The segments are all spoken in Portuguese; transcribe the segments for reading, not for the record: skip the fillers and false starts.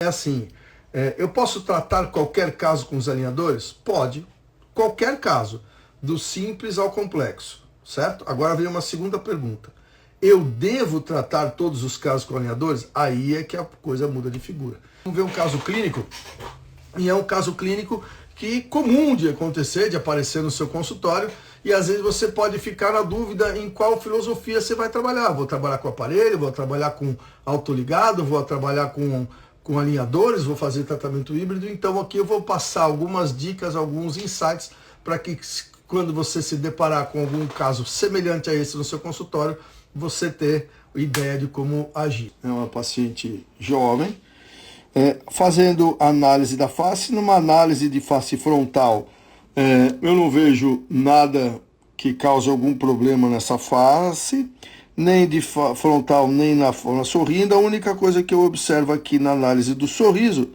É assim, eu posso tratar qualquer caso com os alinhadores? Pode. Qualquer caso, do simples ao complexo, certo? Agora vem uma segunda pergunta. Eu devo tratar todos os casos com alinhadores? Aí é que a coisa muda de figura. Vamos ver um caso clínico, e é um caso clínico que comum de acontecer, de aparecer no seu consultório, e às vezes você pode ficar na dúvida em qual filosofia você vai trabalhar. Vou trabalhar com aparelho, vou trabalhar com autoligado, vou trabalhar com alinhadores, vou fazer tratamento híbrido. Então aqui eu vou passar algumas dicas, alguns insights, para que quando você se deparar com algum caso semelhante a esse no seu consultório, você ter ideia de como agir. É uma paciente jovem, fazendo análise da face. Numa análise de face frontal, eu não vejo nada que cause algum problema nessa face, nem de frontal, nem na sorrindo. A única coisa que eu observo aqui na análise do sorriso,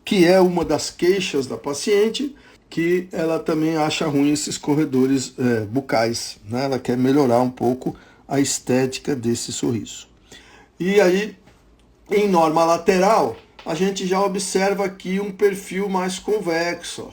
que é uma das queixas da paciente, que ela também acha ruim esses corredores bucais, né? Ela quer melhorar um pouco a estética desse sorriso. E aí, em norma lateral, a gente já observa aqui um perfil mais convexo,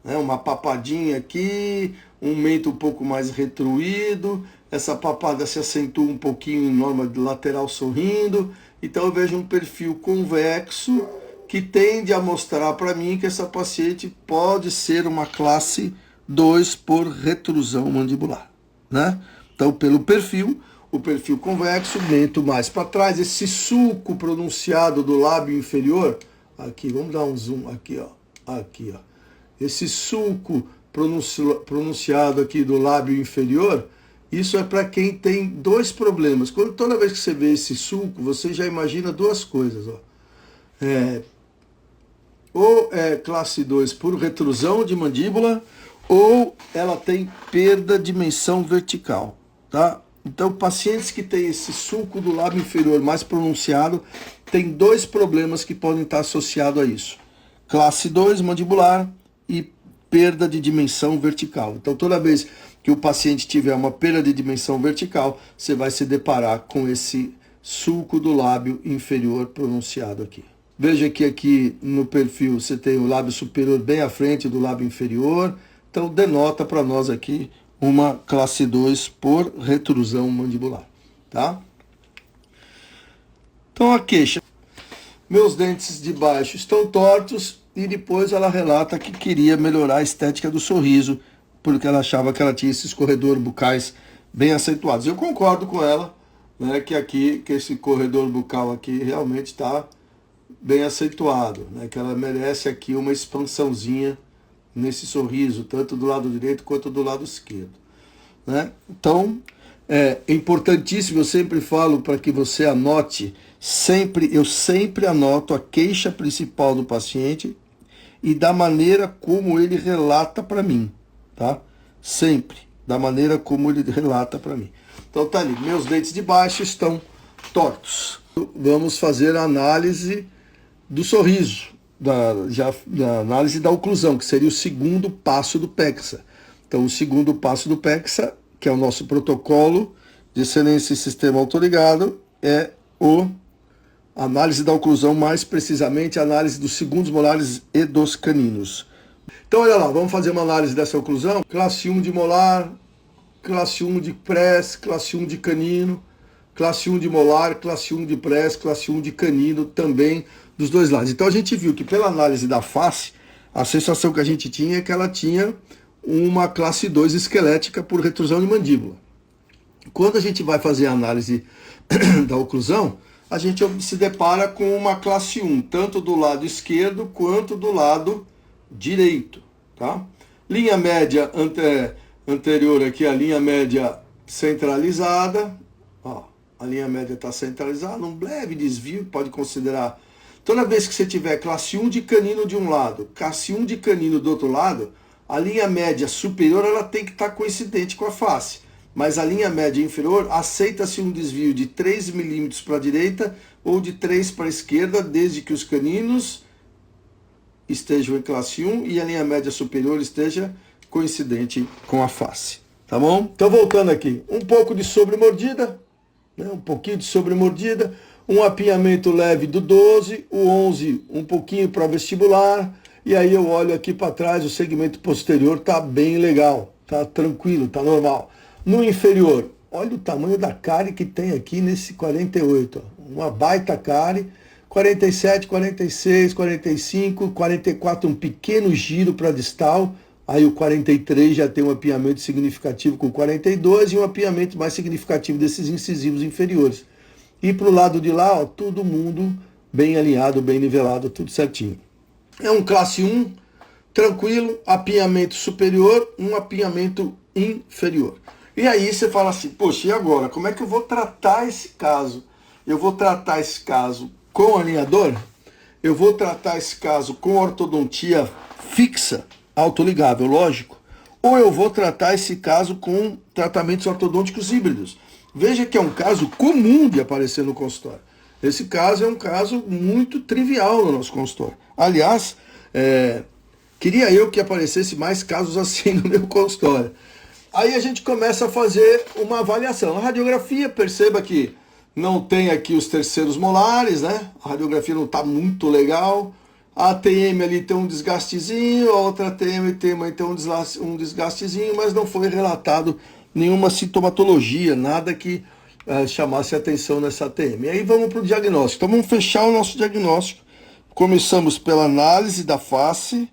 né? Uma papadinha aqui, um mento um pouco mais retruído, essa papada se acentua um pouquinho em norma lateral sorrindo. Então eu vejo um perfil convexo que tende a mostrar para mim que essa paciente pode ser uma classe 2 por retrusão mandibular, né? Então, pelo perfil, o perfil convexo, mento mais para trás, esse sulco pronunciado do lábio inferior, aqui, vamos dar um zoom aqui, ó, aqui, ó. Esse sulco pronunciado aqui do lábio inferior, isso é para quem tem dois problemas. Toda vez que você vê esse sulco, você já imagina duas coisas, ó. Ou é classe 2 por retrusão de mandíbula, ou ela tem perda de dimensão vertical, tá? Então, pacientes que têm esse sulco do lábio inferior mais pronunciado, tem dois problemas que podem estar associados a isso. Classe 2 mandibular e perda de dimensão vertical. Então, toda vez que o paciente tiver uma perda de dimensão vertical, você vai se deparar com esse sulco do lábio inferior pronunciado aqui. Veja que aqui no perfil você tem o lábio superior bem à frente do lábio inferior. Então, denota para nós aqui uma classe 2 por retrusão mandibular, tá? Então, a queixa. Meus dentes de baixo estão tortos, e depois ela relata que queria melhorar a estética do sorriso, porque ela achava que ela tinha esses corredores bucais bem acentuados. Eu concordo com ela, né, que esse corredor bucal aqui realmente está bem acentuado, né, que ela merece aqui uma expansãozinha nesse sorriso, tanto do lado direito quanto do lado esquerdo, né? Então, é importantíssimo, eu sempre falo para que você anote, eu sempre anoto a queixa principal do paciente e da maneira como ele relata para mim, tá? Sempre, da maneira como ele relata para mim. Então tá ali, meus dentes de baixo estão tortos. Vamos fazer a análise do sorriso, da análise da oclusão, que seria o segundo passo do PEXA. Então, o segundo passo do PEXA, que é o nosso protocolo de excelência em sistema autoligado, é a análise da oclusão, mais precisamente a análise dos segundos molares e dos caninos. Então, olha lá, vamos fazer uma análise dessa oclusão. Classe 1 de molar, classe 1 de press, classe 1 de canino, classe 1 de molar, classe 1 de press, classe 1 de canino também dos dois lados. Então a gente viu que pela análise da face, a sensação que a gente tinha é que ela tinha uma classe 2 esquelética por retrusão de mandíbula. Quando a gente vai fazer a análise da oclusão, a gente se depara com uma classe 1, tanto do lado esquerdo quanto do lado direito, tá? Linha média anterior aqui, a linha média centralizada, ó, a linha média está centralizada, um leve desvio, pode considerar. Toda vez que você tiver classe 1 de canino de um lado, classe 1 de canino do outro lado, a linha média superior ela tem que estar coincidente com a face. Mas a linha média inferior aceita-se um desvio de 3 milímetros para a direita ou de 3 para a esquerda, desde que os caninos estejam em classe 1 e a linha média superior esteja coincidente com a face. Tá bom? Então, voltando aqui, um pouco de sobremordida, né? Um pouquinho de sobremordida, um apinhamento leve do 12, o 11 um pouquinho para vestibular, e aí eu olho aqui para trás, o segmento posterior tá bem legal, tá tranquilo, tá normal. No inferior, olha o tamanho da cárie que tem aqui nesse 48, ó. Uma baita cárie, 47, 46, 45, 44, um pequeno giro para distal, aí o 43 já tem um apinhamento significativo com 42 e um apinhamento mais significativo desses incisivos inferiores. E para o lado de lá, ó, todo mundo bem alinhado, bem nivelado, tudo certinho. É um classe 1, tranquilo, apinhamento superior, um apinhamento inferior. E aí você fala assim, poxa, e agora? Como é que eu vou tratar esse caso? Eu vou tratar esse caso com alinhador? Eu vou tratar esse caso com ortodontia fixa, autoligável, lógico? Ou eu vou tratar esse caso com tratamentos ortodônticos híbridos? Veja que é um caso comum de aparecer no consultório. Esse caso é um caso muito trivial no nosso consultório. Aliás, queria eu que aparecesse mais casos assim no meu consultório. Aí a gente começa a fazer uma avaliação. A radiografia, perceba que não tem aqui os terceiros molares, né? A radiografia não está muito legal. A ATM ali tem um desgastezinho, a outra ATM tem um desgastezinho, mas não foi relatado nenhuma sintomatologia, nada que chamasse atenção nessa ATM. E aí vamos para o diagnóstico. Então vamos fechar o nosso diagnóstico. Começamos pela análise da face,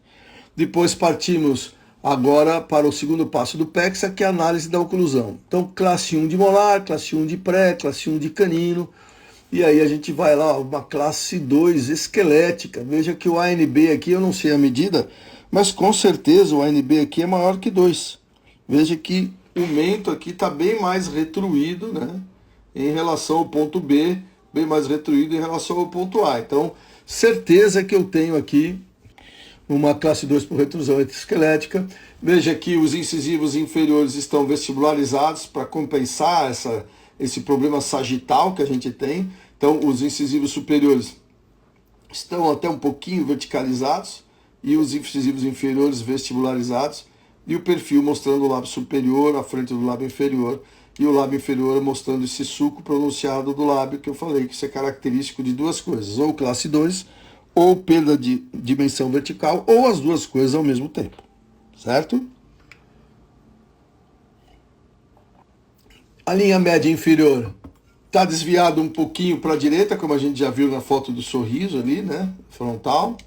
depois partimos agora para o segundo passo do PEXA, que é a análise da oclusão. Então, classe 1 de molar, classe 1 de pré, classe 1 de canino. E aí a gente vai lá, uma classe 2 esquelética. Veja que o ANB aqui, eu não sei a medida, mas com certeza o ANB aqui é maior que 2. Veja que o mento aqui está bem mais retruído, né, em relação ao ponto B, bem mais retruído em relação ao ponto A. Então, certeza que eu tenho aqui uma classe 2 por retrusão esquelética. Veja que os incisivos inferiores estão vestibularizados para compensar esse problema sagital que a gente tem. Então, os incisivos superiores estão até um pouquinho verticalizados e os incisivos inferiores vestibularizados. E o perfil mostrando o lábio superior à frente do lábio inferior e o lábio inferior mostrando esse sulco pronunciado do lábio, que eu falei que isso é característico de duas coisas, ou classe 2, ou perda de dimensão vertical, ou as duas coisas ao mesmo tempo, certo? A linha média inferior está desviado um pouquinho para a direita, como a gente já viu na foto do sorriso ali, né, frontal.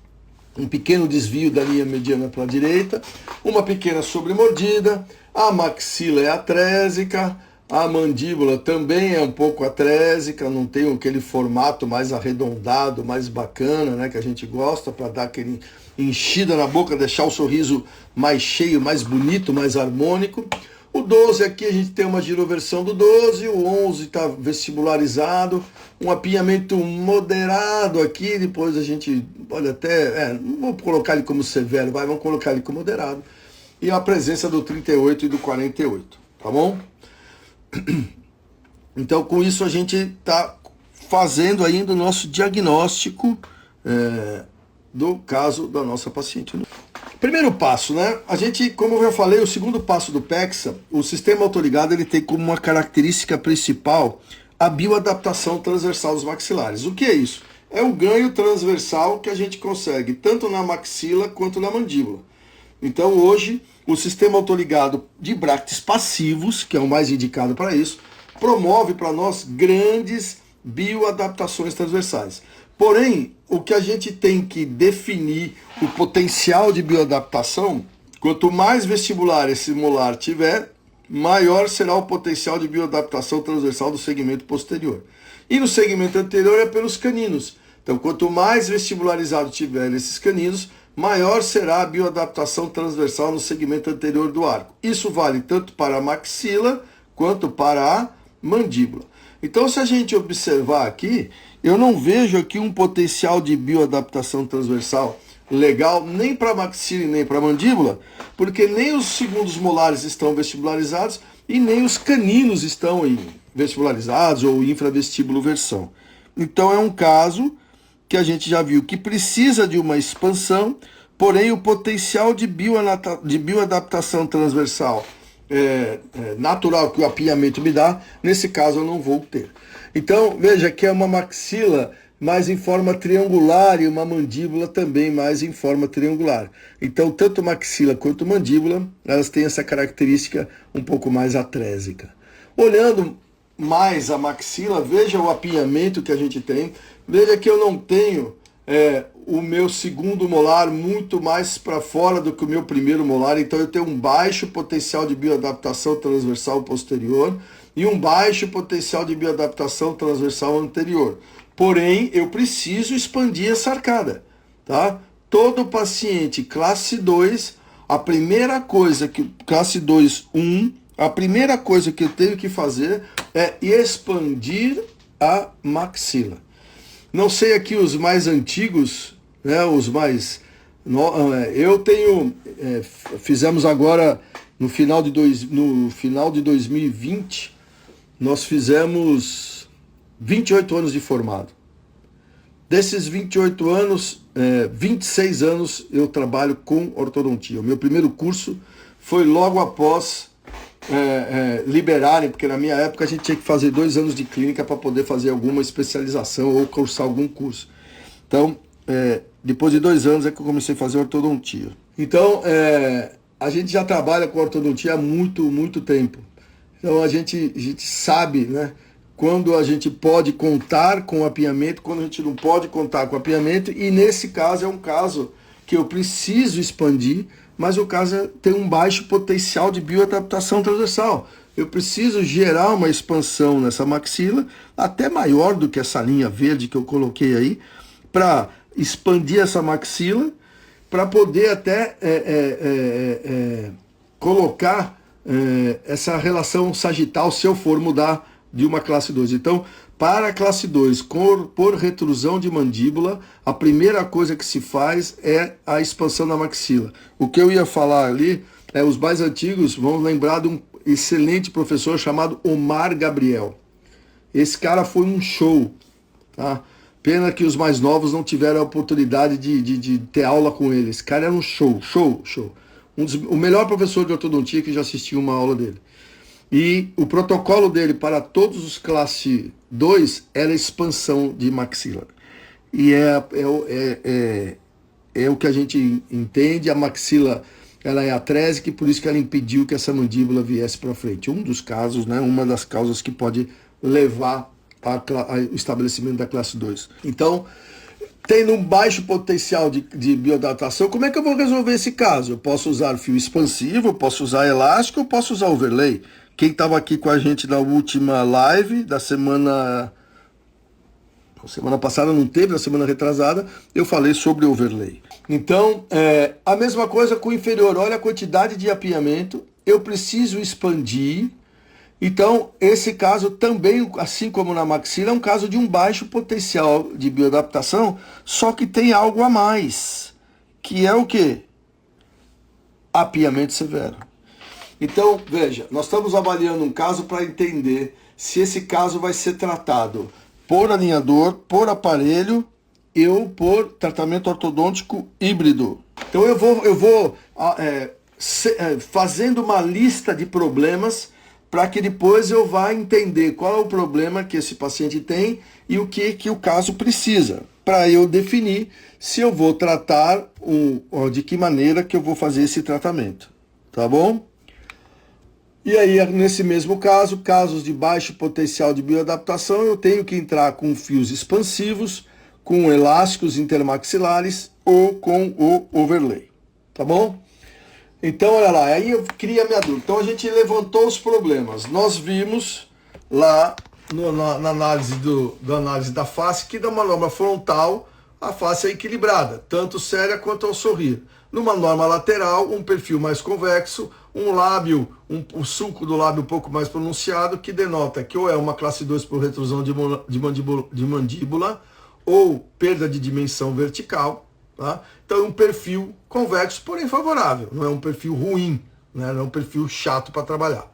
Um pequeno desvio da linha mediana para a direita, uma pequena sobremordida, a maxila é atrésica, a mandíbula também é um pouco atrésica, não tem aquele formato mais arredondado, mais bacana, né, que a gente gosta, para dar aquele enchida na boca, deixar o sorriso mais cheio, mais bonito, mais harmônico. O 12 aqui a gente tem uma giroversão do 12, o 11 está vestibularizado, um apinhamento moderado aqui, depois a gente pode até, não vou colocar ele como severo, vamos colocar ele como moderado. E a presença do 38 e do 48, tá bom? Então com isso a gente está fazendo ainda o nosso diagnóstico do caso da nossa paciente. Primeiro passo, né? A gente, como eu já falei, o segundo passo do PEXA, o sistema autoligado, ele tem como uma característica principal a bioadaptação transversal dos maxilares. O que é isso? É o ganho transversal que a gente consegue, tanto na maxila quanto na mandíbula. Então hoje, o sistema autoligado de bractes passivos, que é o mais indicado para isso, promove para nós grandes bioadaptações transversais. Porém, o que a gente tem que definir o potencial de bioadaptação, quanto mais vestibular esse molar tiver, maior será o potencial de bioadaptação transversal do segmento posterior. E no segmento anterior é pelos caninos. Então, quanto mais vestibularizado tiver esses caninos, maior será a bioadaptação transversal no segmento anterior do arco. Isso vale tanto para a maxila quanto para a mandíbula. Então, se a gente observar aqui, eu não vejo aqui um potencial de bioadaptação transversal legal nem para a maxila e nem para a mandíbula, porque nem os segundos molares estão vestibularizados e nem os caninos estão vestibularizados ou infravestíbulo versão. Então é um caso que a gente já viu que precisa de uma expansão, porém o potencial de bioadaptação transversal natural que o apinhamento me dá, nesse caso eu não vou ter. Então, veja que é uma maxila mais em forma triangular e uma mandíbula também mais em forma triangular. Então, tanto maxila quanto mandíbula, elas têm essa característica um pouco mais atrésica. Olhando mais a maxila, veja o apinhamento que a gente tem. Veja que eu não tenho o meu segundo molar muito mais para fora do que o meu primeiro molar, então eu tenho um baixo potencial de bioadaptação transversal posterior e um baixo potencial de bioadaptação transversal anterior. Porém, eu preciso expandir essa arcada, tá? Todo paciente classe 2, a primeira coisa que classe 2, 1, a primeira coisa que eu tenho que fazer é expandir a maxila. Não sei aqui os mais antigos, né, os mais... Eu tenho... fizemos agora, no final de 2020, nós fizemos 28 anos de formado. Desses 28 anos, 26 anos eu trabalho com ortodontia. O meu primeiro curso foi logo após liberarem, porque na minha época a gente tinha que fazer 2 anos de clínica para poder fazer alguma especialização ou cursar algum curso. Então, depois de 2 anos é que eu comecei a fazer ortodontia. Então, a gente já trabalha com ortodontia há muito tempo. Então, a gente sabe, né, quando a gente pode contar com o apinhamento, quando a gente não pode contar com o apinhamento, e nesse caso é um caso que eu preciso expandir, mas o caso tem um baixo potencial de bioadaptação transversal. Eu preciso gerar uma expansão nessa maxila, até maior do que essa linha verde que eu coloquei aí, para expandir essa maxila, para poder até colocar essa relação sagital, se eu for mudar de uma classe 2. Então, para a classe 2, por retrusão de mandíbula, a primeira coisa que se faz é a expansão da maxila. O que eu ia falar ali, os mais antigos vão lembrar de um excelente professor chamado Omar Gabriel. Esse cara foi um show, tá? Pena que os mais novos não tiveram a oportunidade de ter aula com ele. Esse cara era um show. O melhor professor de ortodontia que já assistiu uma aula dele. E o protocolo dele para todos os classe 2 era expansão de maxila. E é o que a gente entende, a maxila ela é atrésica e por isso que ela impediu que essa mandíbula viesse para frente. Um dos casos, né, uma das causas que pode levar ao estabelecimento da classe 2. Então, tendo um baixo potencial de bioadaptação, como é que eu vou resolver esse caso? Eu posso usar fio expansivo, eu posso usar elástico, eu posso usar overlay. Quem estava aqui com a gente na última live da semana passada não teve, na semana retrasada, eu falei sobre overlay. Então, a mesma coisa com o inferior. Olha a quantidade de apinhamento, eu preciso expandir. Então, esse caso também, assim como na maxila, é um caso de um baixo potencial de bioadaptação, só que tem algo a mais, que é o quê? Apinhamento severo. Então, veja, nós estamos avaliando um caso para entender se esse caso vai ser tratado por alinhador, por aparelho ou por tratamento ortodôntico híbrido. Então, eu vou fazendo uma lista de problemas para que depois eu vá entender qual é o problema que esse paciente tem e o que o caso precisa, para eu definir se eu vou tratar de que maneira que eu vou fazer esse tratamento, tá bom? E aí, nesse mesmo caso, casos de baixo potencial de bioadaptação, eu tenho que entrar com fios expansivos, com elásticos intermaxilares ou com o overlay, tá bom? Então, olha lá, aí eu cria minha dúvida. Então, a gente levantou os problemas. Nós vimos lá na análise análise da face que numa norma frontal a face é equilibrada, tanto séria quanto ao sorrir. Numa norma lateral, um perfil mais convexo, um lábio, o sulco do lábio um pouco mais pronunciado, que denota que ou é uma classe 2 por retrusão de mandíbula ou perda de dimensão vertical. Tá? Então é um perfil convexo, porém favorável, não é um perfil ruim, né? Não é um perfil chato para trabalhar.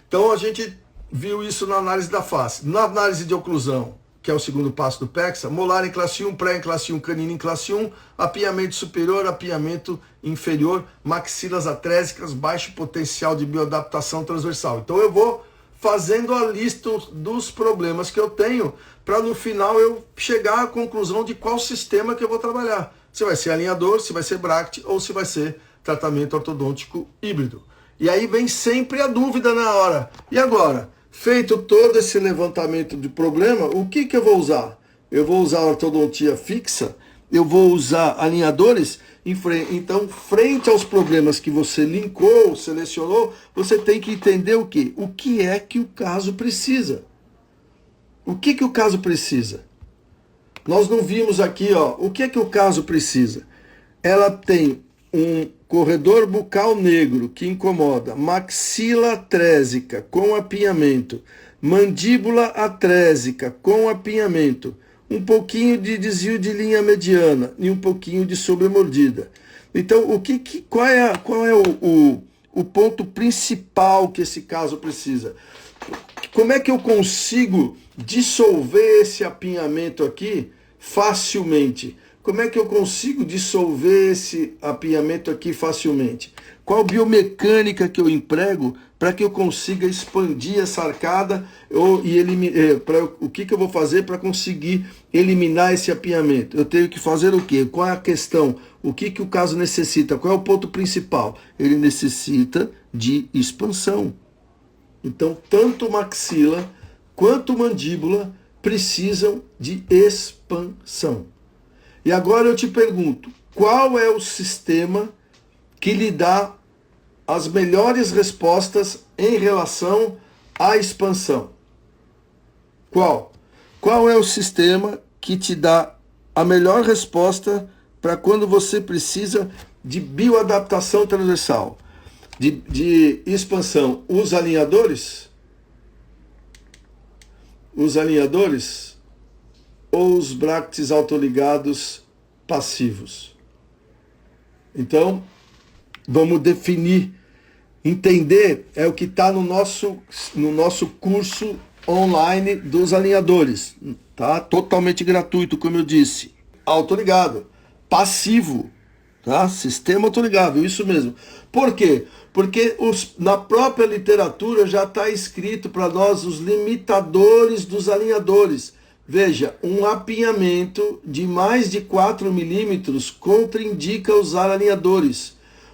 Então a gente viu isso na análise da face. Na análise de oclusão, que é o segundo passo do PEXA, molar em classe 1, pré em classe 1, canino em classe 1, apiamento superior, apiamento inferior, maxilas atrésicas, baixo potencial de bioadaptação transversal. Então eu vou fazendo a lista dos problemas que eu tenho, para no final eu chegar à conclusão de qual sistema que eu vou trabalhar. Se vai ser alinhador, se vai ser Bract ou se vai ser tratamento ortodôntico híbrido. E aí vem sempre a dúvida na hora. E agora? Feito todo esse levantamento de problema, o que eu vou usar? Eu vou usar ortodontia fixa? Eu vou usar alinhadores? Então, frente aos problemas que você linkou, selecionou, você tem que entender o quê? O que é que o caso precisa? O que o caso precisa? Nós não vimos aqui, ó, o que é que o caso precisa? Ela tem um corredor bucal negro que incomoda, maxila atrésica com apinhamento, mandíbula atrésica com apinhamento, um pouquinho de desvio de linha mediana e um pouquinho de sobremordida. Então, qual é o ponto principal que esse caso precisa? Como é que eu consigo dissolver esse apinhamento aqui facilmente? Como é que eu consigo dissolver esse apinhamento aqui facilmente? Qual biomecânica que eu emprego para que eu consiga expandir essa arcada o que eu vou fazer para conseguir eliminar esse apinhamento? Eu tenho que fazer o quê? Qual é a questão? O que o caso necessita? Qual é o ponto principal? Ele necessita de expansão. Então, tanto maxila quanto mandíbula precisam de expansão. E agora eu te pergunto, qual é o sistema que lhe dá as melhores respostas em relação à expansão? Qual? Qual é o sistema que te dá a melhor resposta para quando você precisa de bioadaptação transversal, de expansão? Os alinhadores? Os alinhadores? Ou os bractes autoligados passivos? Então, vamos definir, entender, é o que está no nosso curso online dos alinhadores, tá? Totalmente gratuito, como eu disse. Autoligado, passivo, tá? Sistema autoligável, isso mesmo. Por quê? Porque na própria literatura já está escrito para nós os limitadores dos alinhadores. Veja, um apinhamento de mais de 4 milímetros contraindica usar alinhadores.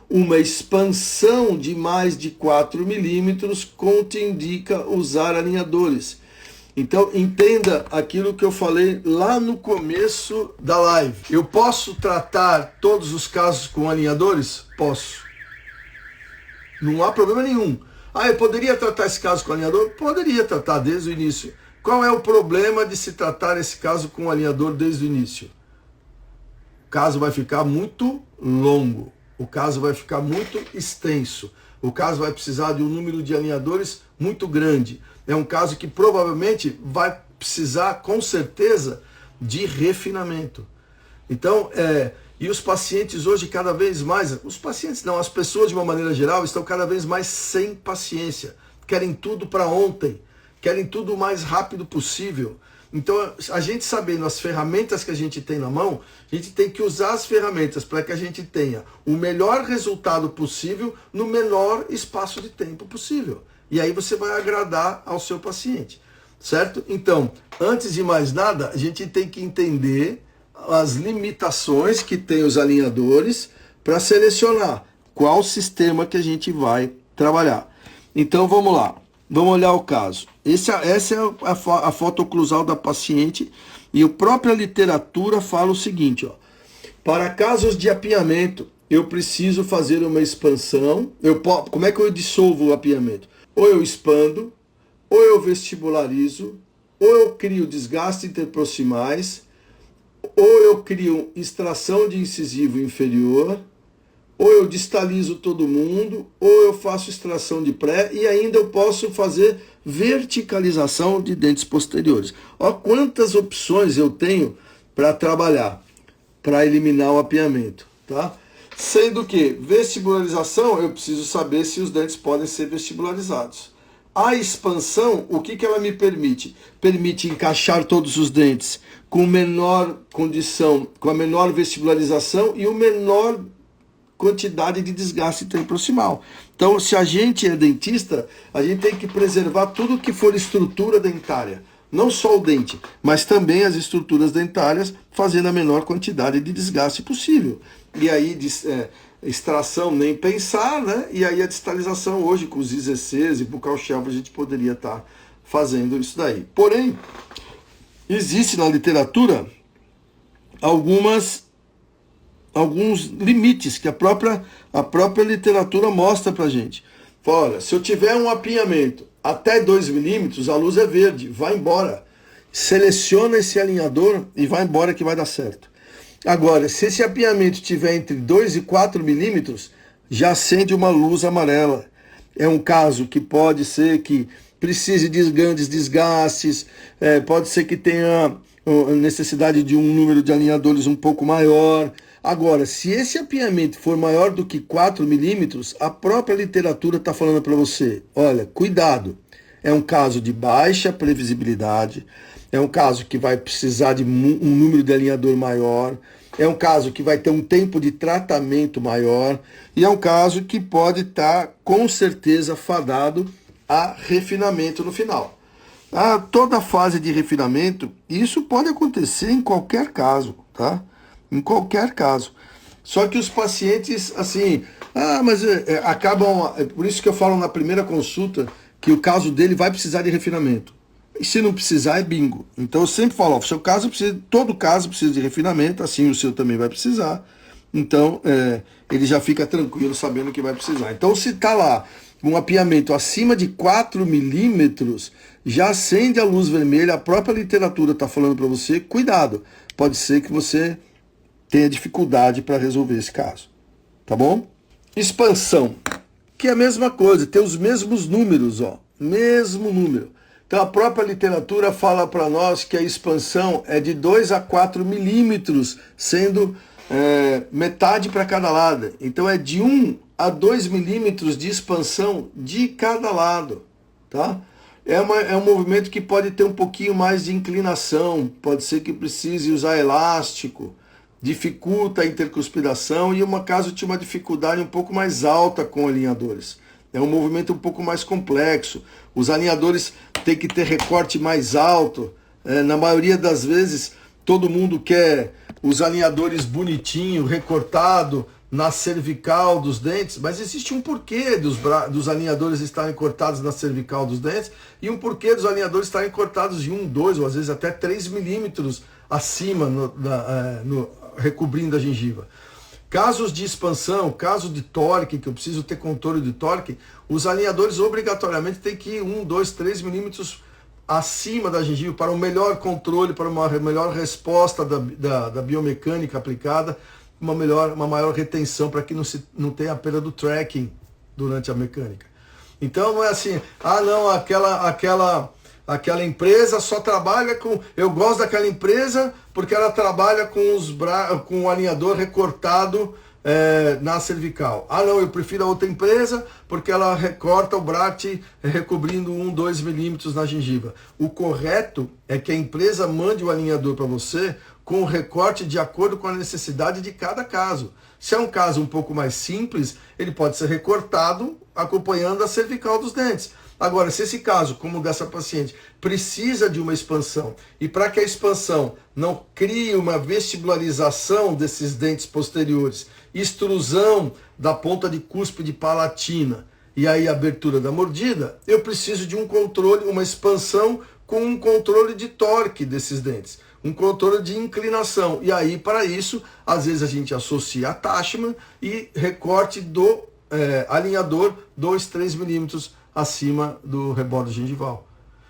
Uma expansão de mais de 4 milímetros contraindica usar alinhadores. Então, entenda aquilo que eu falei lá no começo da live. Eu posso tratar todos os casos com alinhadores? Posso. Não há problema nenhum. Eu poderia tratar esse caso com alinhador? Poderia tratar desde o início. Qual é o problema de se tratar esse caso com alinhador desde o início? O caso vai ficar muito longo. O caso vai ficar muito extenso. O caso vai precisar de um número de alinhadores muito grande. É um caso que provavelmente vai precisar, com certeza, de refinamento. Então, e os pacientes hoje cada vez mais, os pacientes não, as pessoas de uma maneira geral estão cada vez mais sem paciência. Querem tudo para ontem. Querem tudo o mais rápido possível. Então, a gente sabendo as ferramentas que a gente tem na mão, a gente tem que usar as ferramentas para que a gente tenha o melhor resultado possível no menor espaço de tempo possível. E aí você vai agradar ao seu paciente, certo? Então, antes de mais nada, a gente tem que entender as limitações que tem os alinhadores para selecionar qual sistema que a gente vai trabalhar. Então, vamos lá. Vamos olhar o caso. Essa é a foto oclusal da paciente e a própria literatura fala o seguinte, ó. Para casos de apinhamento, eu preciso fazer uma expansão. Como é que eu dissolvo o apinhamento? Ou eu expando, ou eu vestibularizo, ou eu crio desgaste interproximais, ou eu crio extração de incisivo inferior, ou eu distalizo todo mundo, ou eu faço extração de pré, e ainda eu posso fazer verticalização de dentes posteriores. Olha quantas opções eu tenho para trabalhar, para eliminar o apinhamento, tá? Sendo que vestibularização, eu preciso saber se os dentes podem ser vestibularizados. A expansão, o que ela me permite? Permite encaixar todos os dentes com menor condição, com a menor vestibularização e o menor quantidade de desgaste proximal. Então, se a gente é dentista, a gente tem que preservar tudo que for estrutura dentária. Não só o dente, mas também as estruturas dentárias, fazendo a menor quantidade de desgaste possível. E aí, extração nem pensar, né? E aí a distalização hoje com os IZCs e buccal shelf a gente poderia estar fazendo isso daí. Porém, existe na literatura alguns limites que a própria literatura mostra pra gente. Fala, olha, se eu tiver um apinhamento até 2 milímetros, a luz é verde, vai embora. Seleciona esse alinhador e vai embora que vai dar certo. Agora, se esse apinhamento tiver entre 2 e 4 milímetros, já acende uma luz amarela. É um caso que pode ser que precise de grandes desgastes, pode ser que tenha necessidade de um número de alinhadores um pouco maior. Agora, se esse apinhamento for maior do que 4 milímetros, a própria literatura está falando para você, olha, cuidado, é um caso de baixa previsibilidade, é um caso que vai precisar de um número de alinhador maior, é um caso que vai ter um tempo de tratamento maior, e é um caso que pode estar, com certeza, fadado a refinamento no final. Toda fase de refinamento, isso pode acontecer em qualquer caso, tá? Em qualquer caso. Só que os pacientes, assim, mas acabam, por isso que eu falo na primeira consulta, que o caso dele vai precisar de refinamento. E se não precisar, é bingo. Então eu sempre falo, seu caso precisa, todo caso precisa de refinamento, assim o seu também vai precisar. Então, ele já fica tranquilo sabendo que vai precisar. Então, se está lá um apinhamento acima de 4 milímetros, já acende a luz vermelha, a própria literatura está falando para você, cuidado, pode ser que você tenha dificuldade para resolver esse caso, tá bom? Expansão, que é a mesma coisa, tem os mesmos números, mesmo número. Então a própria literatura fala para nós que a expansão é de 2 a 4 milímetros, sendo metade para cada lado. Então é de 1 a 2 milímetros de expansão de cada lado, tá? É um movimento que pode ter um pouquinho mais de inclinação, pode ser que precise usar elástico, dificulta a intercuspidação e caso tinha uma dificuldade um pouco mais alta com alinhadores. É um movimento um pouco mais complexo. Os alinhadores têm que ter recorte mais alto. Na maioria das vezes, todo mundo quer os alinhadores bonitinho, recortado na cervical dos dentes, mas existe um porquê dos alinhadores estarem cortados na cervical dos dentes e um porquê dos alinhadores estarem cortados de 1, 2 ou às vezes até 3 milímetros acima, recobrindo a gengiva. Casos de expansão, caso de torque, que eu preciso ter controle de torque, os alinhadores obrigatoriamente têm que ir 1, 2, 3 milímetros acima da gengiva para um melhor controle, para uma melhor resposta da biomecânica aplicada, uma maior retenção para que não tenha a perda do tracking durante a mecânica. Então não é assim, não, aquela empresa só trabalha com... Eu gosto daquela empresa porque ela trabalha com o alinhador recortado na cervical. Não, eu prefiro a outra empresa porque ela recorta o bract recobrindo 1, 2 milímetros na gengiva. O correto é que a empresa mande o alinhador para você com o recorte de acordo com a necessidade de cada caso. Se é um caso um pouco mais simples, ele pode ser recortado acompanhando a cervical dos dentes. Agora, se esse caso, como o dessa paciente, precisa de uma expansão, e para que a expansão não crie uma vestibularização desses dentes posteriores, extrusão da ponta de cúspide palatina e aí abertura da mordida, eu preciso de um controle, uma expansão com um controle de torque desses dentes, um controle de inclinação. E aí, para isso, às vezes a gente associa attachment e recorte do alinhador 2, 3 milímetros acima do rebordo gengival.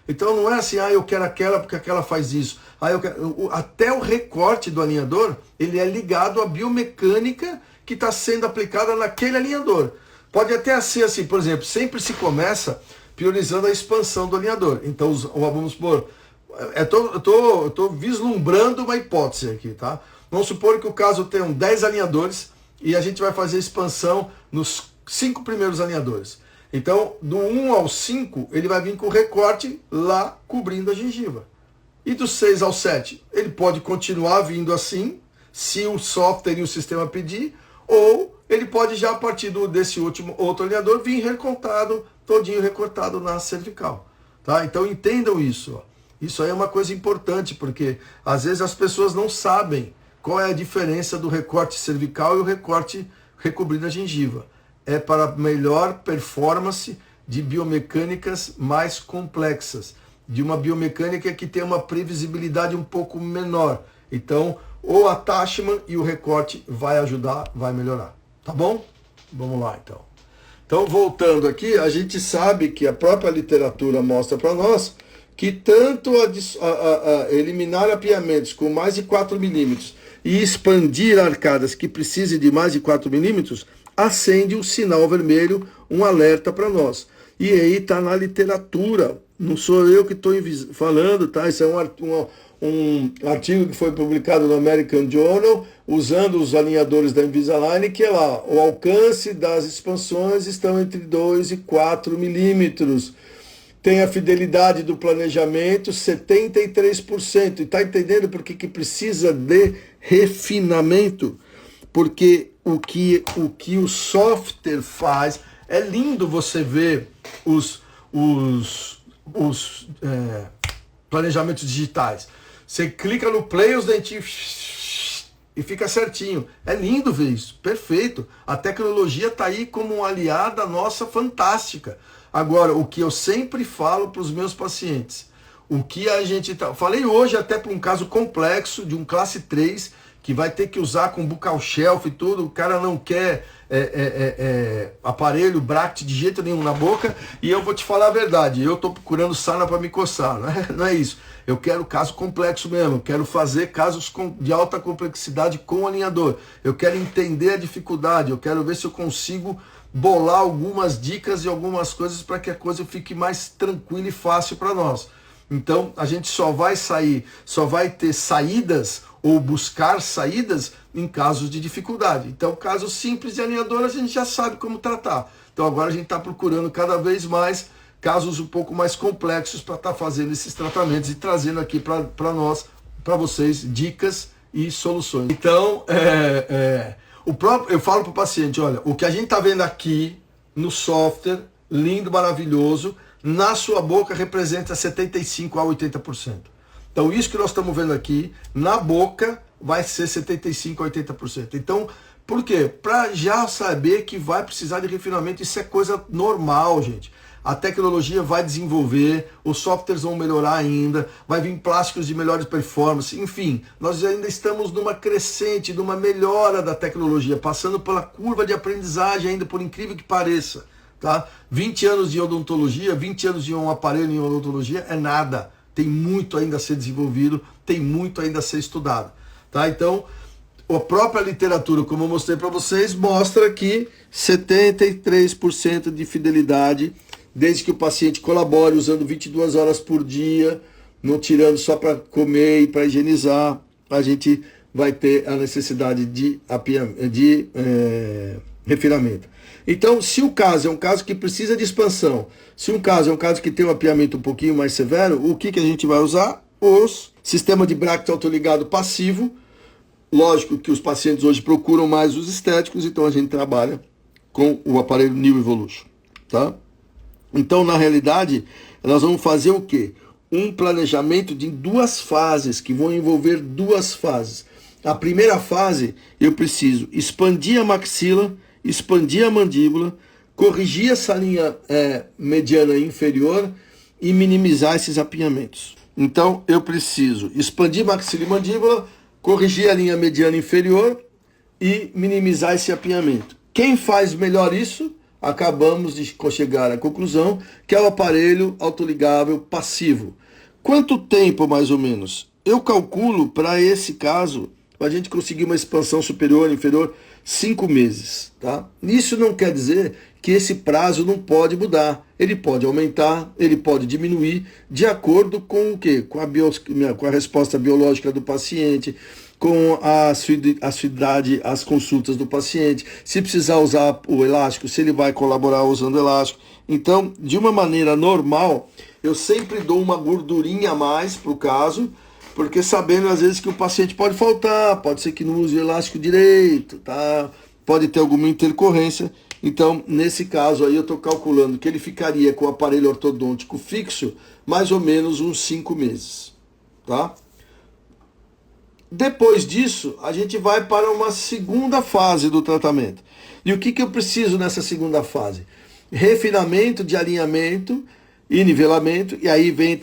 Então não é assim, eu quero aquela porque aquela faz isso. Até o recorte do alinhador, ele é ligado à biomecânica que está sendo aplicada naquele alinhador. Pode até ser assim, por exemplo, sempre se começa priorizando a expansão do alinhador. Então, vamos supor, eu estou vislumbrando uma hipótese aqui, tá? Vamos supor que o caso tenha 10 alinhadores e a gente vai fazer expansão nos 5 primeiros alinhadores. Então, do 1 ao 5, ele vai vir com recorte lá cobrindo a gengiva. E do 6 ao 7, ele pode continuar vindo assim, se o software e o sistema pedir, ou ele pode já, a partir desse outro alinhador, vir recortado, todinho recortado na cervical. Tá? Então entendam isso. Ó. Isso aí é uma coisa importante, porque às vezes as pessoas não sabem qual é a diferença do recorte cervical e o recorte recobrindo a gengiva. É para melhor performance de biomecânicas mais complexas, de uma biomecânica que tem uma previsibilidade um pouco menor. Então, o attachment e o recorte vai ajudar, vai melhorar. Tá bom? Vamos lá, então. Então, voltando aqui, a gente sabe que a própria literatura mostra para nós que tanto eliminar apiamentos com mais de 4 milímetros e expandir arcadas que precisem de mais de 4 milímetros, acende um sinal vermelho, um alerta para nós. E aí está na literatura, não sou eu que estou falando, tá? Isso é um artigo que foi publicado no American Journal, usando os alinhadores da Invisalign, que é lá, o alcance das expansões estão entre 2 e 4 milímetros. Tem a fidelidade do planejamento, 73%. E está entendendo por que precisa de refinamento? Porque o que o software faz, é lindo você ver os planejamentos digitais. Você clica no play, os dentinhos e fica certinho. É lindo ver isso, perfeito. A tecnologia está aí como uma aliada nossa fantástica. Agora, o que eu sempre falo para os meus pacientes, o que a gente... Falei hoje até para um caso complexo de um classe 3, que vai ter que usar com buccal shelf e tudo, o cara não quer aparelho bracket de jeito nenhum na boca, e eu vou te falar a verdade, eu estou procurando sarna para me coçar, não é isso. Eu quero caso complexo mesmo, eu quero fazer casos de alta complexidade com alinhador, eu quero entender a dificuldade, eu quero ver se eu consigo bolar algumas dicas e algumas coisas para que a coisa fique mais tranquila e fácil para nós. Então, a gente só vai ter saídas ou buscar saídas em casos de dificuldade. Então, casos simples de alinhador a gente já sabe como tratar. Então, agora a gente está procurando cada vez mais casos um pouco mais complexos para estar fazendo esses tratamentos e trazendo aqui para nós, para vocês, dicas e soluções. Então, eu falo para o paciente, olha, o que a gente está vendo aqui no software, lindo, maravilhoso, na sua boca representa 75% a 80%. Então, isso que nós estamos vendo aqui, na boca, vai ser 75% a 80%. Então, por quê? Para já saber que vai precisar de refinamento, isso é coisa normal, gente. A tecnologia vai desenvolver, os softwares vão melhorar ainda, vai vir plásticos de melhores performance, enfim, nós ainda estamos numa crescente, numa melhora da tecnologia, passando pela curva de aprendizagem ainda, por incrível que pareça. Tá? 20 anos de odontologia, 20 anos de um aparelho em odontologia é nada. Tem muito ainda a ser desenvolvido, tem muito ainda a ser estudado. Tá? Então, a própria literatura, como eu mostrei para vocês, mostra que 73% de fidelidade, desde que o paciente colabore usando 22 horas por dia, não tirando só para comer e para higienizar, a gente vai ter a necessidade de refinamento. Então, se o caso é um caso que precisa de expansão, se um caso é um caso que tem um apiamento um pouquinho mais severo, o que a gente vai usar? Os sistema de bracket autoligado passivo. Lógico que os pacientes hoje procuram mais os estéticos, então a gente trabalha com o aparelho New Evolution, tá? Então, na realidade, nós vamos fazer o quê? Um planejamento de 2 fases, que vão envolver 2 fases. A primeira fase, eu preciso expandir a maxila, expandir a mandíbula, corrigir essa linha mediana inferior e minimizar esses apinhamentos. Então, eu preciso expandir maxila e mandíbula, corrigir a linha mediana inferior e minimizar esse apinhamento. Quem faz melhor isso? Acabamos de chegar à conclusão que é o aparelho autoligável passivo. Quanto tempo, mais ou menos? Eu calculo, para esse caso, para a gente conseguir uma expansão superior, inferior, 5 meses. Tá? Isso não quer dizer que esse prazo não pode mudar. Ele pode aumentar, ele pode diminuir, de acordo com o quê? Com a resposta biológica do paciente, com a assiduidade às consultas do paciente, se precisar usar o elástico, se ele vai colaborar usando o elástico. Então, de uma maneira normal, eu sempre dou uma gordurinha a mais para o caso, porque sabendo às vezes que o paciente pode faltar, pode ser que não use o elástico direito, tá? Pode ter alguma intercorrência. Então, nesse caso aí, eu estou calculando que ele ficaria com o aparelho ortodôntico fixo mais ou menos uns 5 meses, tá? Depois disso, a gente vai para uma segunda fase do tratamento. E o que eu preciso nessa segunda fase? Refinamento de alinhamento e nivelamento, e aí vem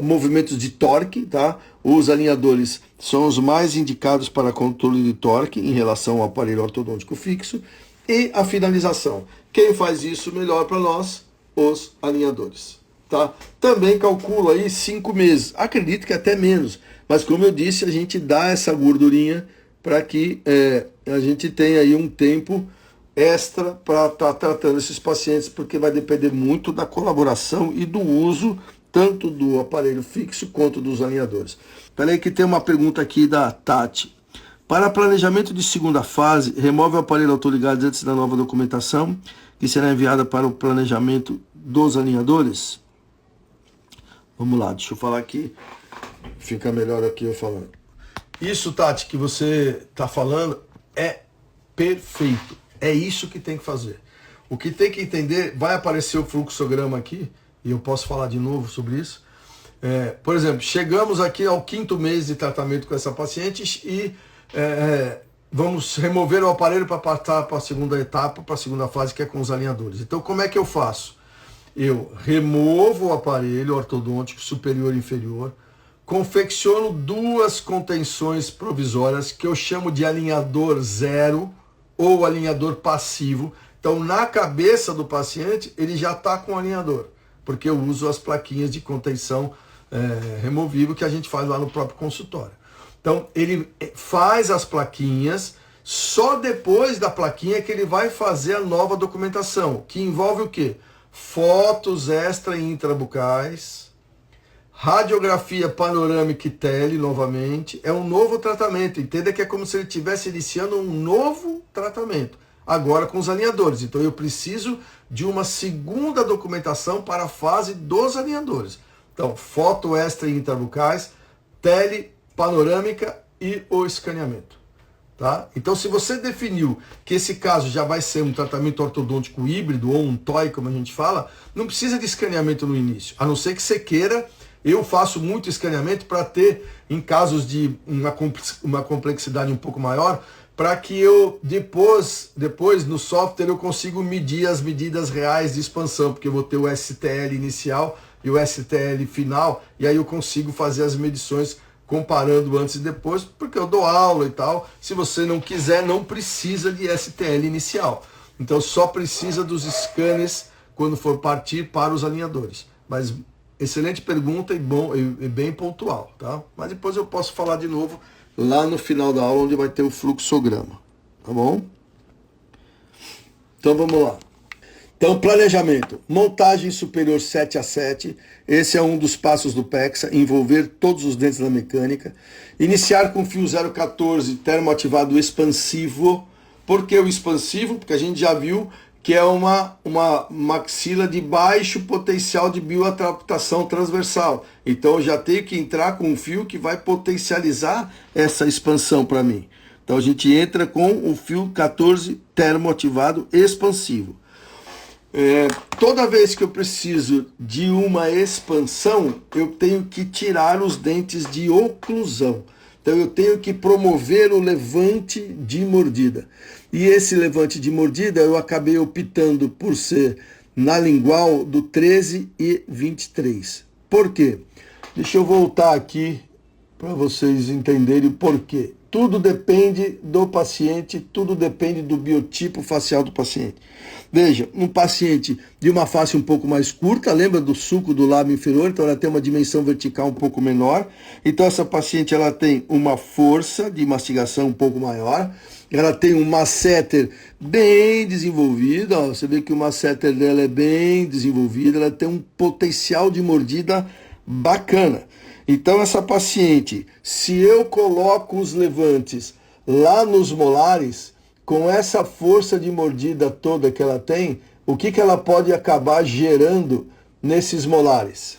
movimentos de torque, tá? Os alinhadores são os mais indicados para controle de torque em relação ao aparelho ortodôntico fixo, e a finalização. Quem faz isso melhor para nós? Os alinhadores, tá? Também calculo aí 5 meses, acredito que até menos, mas como eu disse, a gente dá essa gordurinha para que a gente tenha aí um tempo extra para estar tratando esses pacientes, porque vai depender muito da colaboração e do uso tanto do aparelho fixo quanto dos alinhadores. Peraí que tem uma pergunta aqui da Tati. Para planejamento de segunda fase, remove o aparelho autoligado antes da nova documentação, que será enviada para o planejamento dos alinhadores? Vamos lá, deixa eu falar aqui, fica melhor aqui eu falando. Isso, Tati, que você está falando é perfeito. É isso que tem que fazer. O que tem que entender, vai aparecer o fluxograma aqui, e eu posso falar de novo sobre isso. Por exemplo, chegamos aqui ao 5º mês de tratamento com essa paciente e vamos remover o aparelho para passar para a segunda etapa, para a segunda fase, que é com os alinhadores. Então, como é que eu faço? Eu removo o aparelho ortodôntico superior e inferior, confecciono 2 contenções provisórias que eu chamo de alinhador zero ou alinhador passivo. Então, na cabeça do paciente, ele já está com o alinhador, porque eu uso as plaquinhas de contenção removível que a gente faz lá no próprio consultório. Então, ele faz as plaquinhas, só depois da plaquinha que ele vai fazer a nova documentação, que envolve o quê? Fotos extra e intrabucais, radiografia panorâmica e tele, novamente. É um novo tratamento. Entenda que é como se ele estivesse iniciando um novo tratamento, agora com os alinhadores. Então, eu preciso de uma segunda documentação para a fase dos alinhadores. Então, foto extra e intrabucais, tele, panorâmica e o escaneamento. Tá? Então, se você definiu que esse caso já vai ser um tratamento ortodôntico híbrido ou um TOI, como a gente fala, não precisa de escaneamento no início, a não ser que você queira. Eu faço muito escaneamento para ter, em casos de uma complexidade um pouco maior, para que eu depois no software eu consigo medir as medidas reais de expansão, porque eu vou ter o STL inicial e o STL final, e aí eu consigo fazer as medições comparando antes e depois, porque eu dou aula e tal. Se você não quiser, não precisa de STL inicial. Então só precisa dos scanners quando for partir para os alinhadores. Mas excelente pergunta e bem pontual, tá? Mas depois eu posso falar de novo lá no final da aula, onde vai ter o fluxograma, tá bom? Então vamos lá. Então, planejamento, montagem superior 7x7, esse é um dos passos do PEXA, envolver todos os dentes da mecânica, iniciar com fio 014 termoativado expansivo. Por que o expansivo? Porque a gente já viu que é uma maxila de baixo potencial de bioadaptação transversal. Então eu já tenho que entrar com um fio que vai potencializar essa expansão para mim. Então a gente entra com o fio 14 termoativado expansivo. Toda vez que eu preciso de uma expansão, eu tenho que tirar os dentes de oclusão. Então eu tenho que promover o levante de mordida. E esse levante de mordida eu acabei optando por ser na lingual do 13 e 23. Por quê? Deixa eu voltar aqui para vocês entenderem o porquê. Tudo depende do paciente, tudo depende do biotipo facial do paciente. Veja, um paciente de uma face um pouco mais curta, lembra do sulco do lábio inferior, então ela tem uma dimensão vertical um pouco menor. Então essa paciente ela tem uma força de mastigação um pouco maior, ela tem um masseter bem desenvolvido, ó, você vê que o masseter dela é bem desenvolvido, ela tem um potencial de mordida bacana. Então, essa paciente, se eu coloco os levantes lá nos molares, com essa força de mordida toda que ela tem, o que ela pode acabar gerando nesses molares?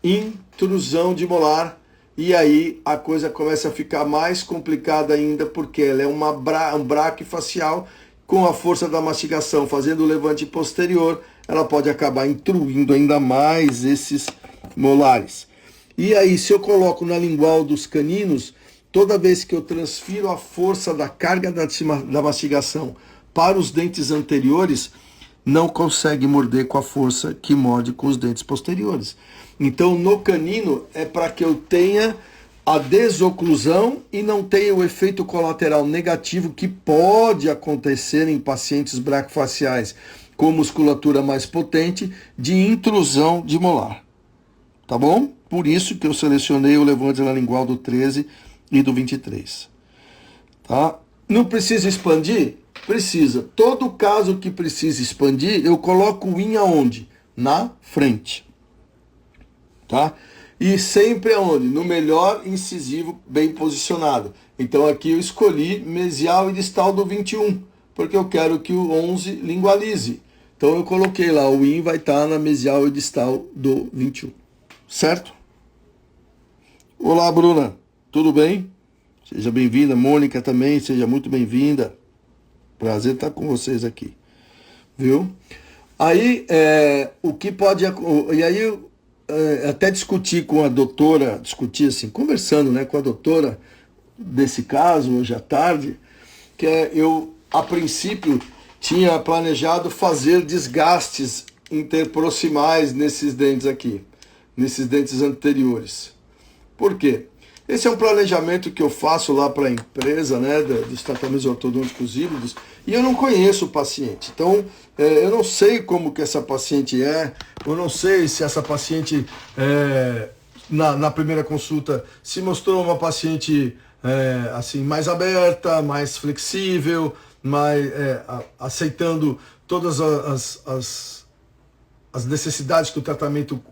Intrusão de molar. E aí a coisa começa a ficar mais complicada ainda, porque ela é um braque facial, com a força da mastigação, fazendo o levante posterior, ela pode acabar intruindo ainda mais esses molares. E aí, se eu coloco na lingual dos caninos, toda vez que eu transfiro a força da carga da mastigação para os dentes anteriores, não consegue morder com a força que morde com os dentes posteriores. Então, no canino, é para que eu tenha a desoclusão e não tenha o efeito colateral negativo que pode acontecer em pacientes braquifaciais com musculatura mais potente de intrusão de molar. Tá bom? Por isso que eu selecionei o levante na lingual do 13 e do 23. Tá? Não precisa expandir? Precisa. Todo caso que precisa expandir, eu coloco o IN aonde? Na frente. Tá? E sempre aonde? No melhor incisivo bem posicionado. Então aqui eu escolhi mesial e distal do 21, porque eu quero que o 11 lingualize. Então eu coloquei lá, o IN vai estar na mesial e distal do 21. Certo? Olá, Bruna. Tudo bem? Seja bem-vinda. Mônica também, seja muito bem-vinda. Prazer estar com vocês aqui. Viu? Aí, o que pode... E aí, até discuti com a doutora, discuti assim, conversando, né, com a doutora desse caso, hoje à tarde, que eu, a princípio, tinha planejado fazer desgastes interproximais nesses dentes aqui, nesses dentes anteriores. Por quê? Esse é um planejamento que eu faço lá para a empresa, né, dos tratamentos ortodônticos híbridos, e eu não conheço o paciente. Então, eu não sei como que essa paciente é, eu não sei se essa paciente, na primeira consulta, se mostrou uma paciente assim, mais aberta, mais flexível, mais, aceitando todas as necessidades que o tratamento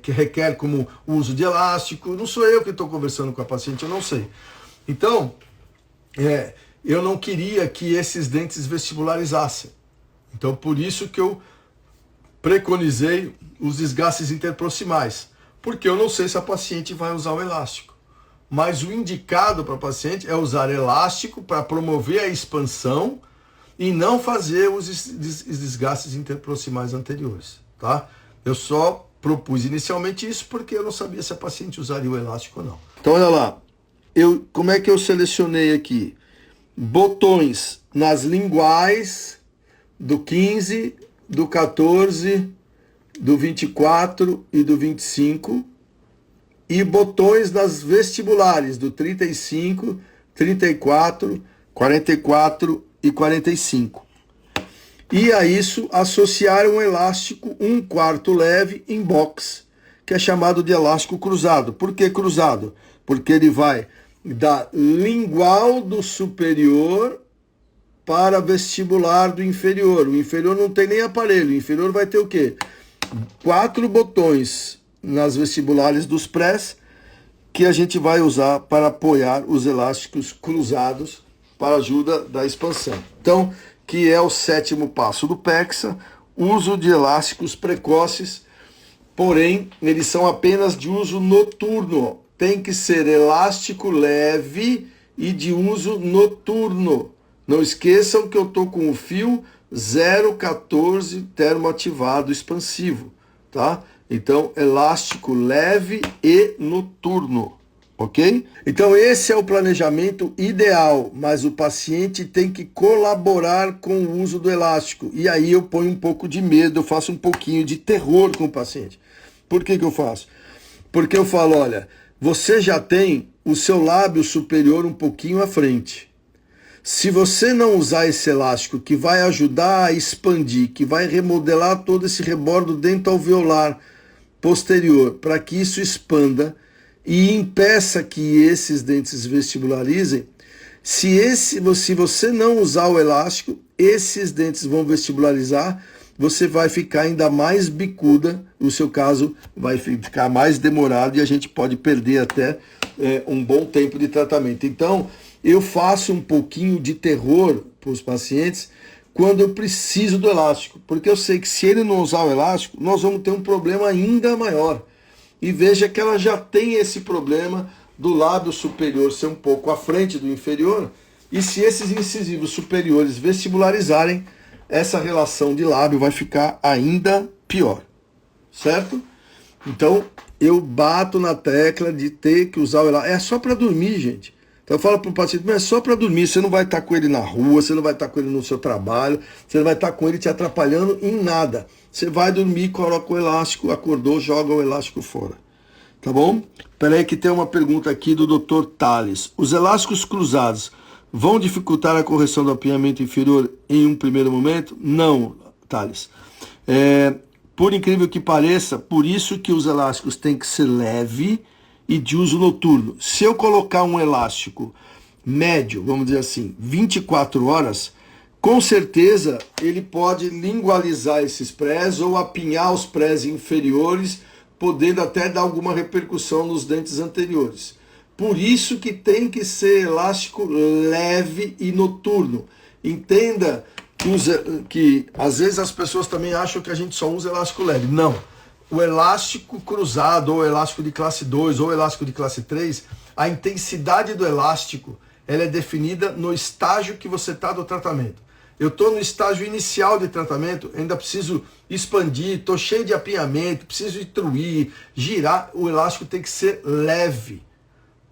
que requer, como o uso de elástico. Não sou eu que estou conversando com a paciente, eu não sei. Então, eu não queria que esses dentes vestibularizassem. Então, por isso que eu preconizei os desgastes interproximais, porque eu não sei se a paciente vai usar o elástico. Mas o indicado para a paciente é usar elástico para promover a expansão e não fazer os desgastes interproximais anteriores, tá? Eu só propus inicialmente isso porque eu não sabia se a paciente usaria o elástico ou não. Então, olha lá, como é que eu selecionei aqui? Botões nas linguais do 15, do 14, do 24 e do 25, e botões nas vestibulares do 35, 34, 44 e 45. E a isso associar um elástico 1/4 leve em box, que é chamado de elástico cruzado. Por que cruzado? Porque ele vai da lingual do superior para vestibular do inferior. O inferior não tem nem aparelho, o inferior vai ter o quê? 4 botões nas vestibulares dos prés, que a gente vai usar para apoiar os elásticos cruzados para ajuda da expansão. Então, que é o 7º passo do PEXA, uso de elásticos precoces, porém, eles são apenas de uso noturno. Tem que ser elástico leve e de uso noturno. Não esqueçam que eu estou com o fio 0,14 termoativado expansivo, tá? Então, elástico leve e noturno. Ok? Então esse é o planejamento ideal, mas o paciente tem que colaborar com o uso do elástico. E aí eu ponho um pouco de medo, eu faço um pouquinho de terror com o paciente. Por que eu faço? Porque eu falo, olha, você já tem o seu lábio superior um pouquinho à frente. Se você não usar esse elástico que vai ajudar a expandir, que vai remodelar todo esse rebordo dentalveolar posterior, para que isso expanda e impeça que esses dentes vestibularizem, se você não usar o elástico, esses dentes vão vestibularizar você vai ficar ainda mais bicuda, o seu caso vai ficar mais demorado e a gente pode perder até um bom tempo de tratamento. Então, eu faço um pouquinho de terror para os pacientes quando eu preciso do elástico, porque eu sei que se ele não usar o elástico, nós vamos ter um problema ainda maior. E veja que ela já tem esse problema do lábio superior ser um pouco à frente do inferior, e se esses incisivos superiores vestibularizarem, essa relação de lábio vai ficar ainda pior, certo? Então, eu bato na tecla de ter que usar o elástico. É só para dormir, gente. Então eu falo para o paciente, mas é só para dormir, você não vai estar com ele na rua, você não vai estar com ele no seu trabalho, você não vai estar com ele te atrapalhando em nada. Você vai dormir, coloca o elástico, acordou, joga o elástico fora. Tá bom? Peraí que tem uma pergunta aqui do Dr. Thales. Os elásticos cruzados vão dificultar a correção do apinhamento inferior em um primeiro momento? Não, Thales. Por incrível que pareça, por isso que os elásticos têm que ser leve e de uso noturno. Se eu colocar um elástico médio, vamos dizer assim, 24 horas, com certeza ele pode lingualizar esses prés ou apinhar os prés inferiores, podendo até dar alguma repercussão nos dentes anteriores. Por isso que tem que ser elástico leve e noturno. Entenda que às vezes as pessoas também acham que a gente só usa elástico leve. Não. O elástico cruzado, ou elástico de classe 2, ou elástico de classe 3, a intensidade do elástico ela é definida no estágio que você está do tratamento. Eu estou no estágio inicial de tratamento, ainda preciso expandir, estou cheio de apinhamento, preciso intruir, girar, o elástico tem que ser leve,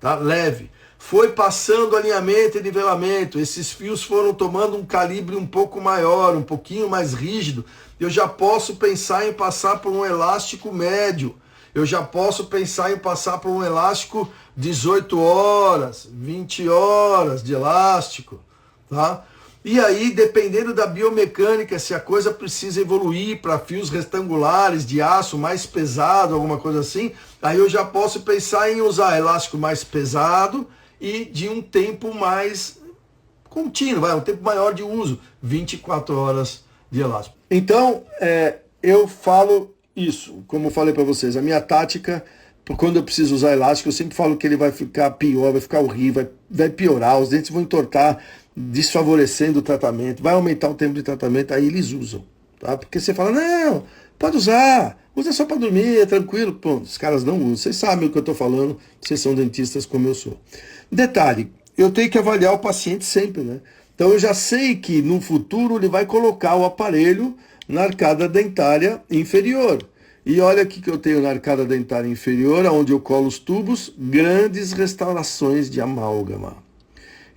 tá? Leve. Foi passando alinhamento e nivelamento, esses fios foram tomando um calibre um pouco maior, um pouquinho mais rígido, eu já posso pensar em passar por um elástico médio, eu já posso pensar em passar por um elástico 18 horas, 20 horas de elástico, tá? E aí, dependendo da biomecânica, se a coisa precisa evoluir para fios retangulares de aço mais pesado, alguma coisa assim, aí eu já posso pensar em usar elástico mais pesado e de um tempo mais contínuo, um tempo maior de uso, 24 horas de elástico. Então, eu falo isso, como eu falei para vocês, a minha tática, quando eu preciso usar elástico, eu sempre falo que ele vai ficar pior, vai ficar horrível, vai piorar, os dentes vão entortar, desfavorecendo o tratamento, vai aumentar o tempo de tratamento, aí eles usam, tá? Porque você fala, não, pode usar, usa só para dormir, é tranquilo. Pô, os caras não usam, vocês sabem o que eu estou falando, vocês são dentistas como eu sou. Detalhe, eu tenho que avaliar o paciente sempre, né? Então eu já sei que no futuro ele vai colocar o aparelho na arcada dentária inferior. E olha aqui que eu tenho na arcada dentária inferior, onde eu colo os tubos, grandes restaurações de amálgama.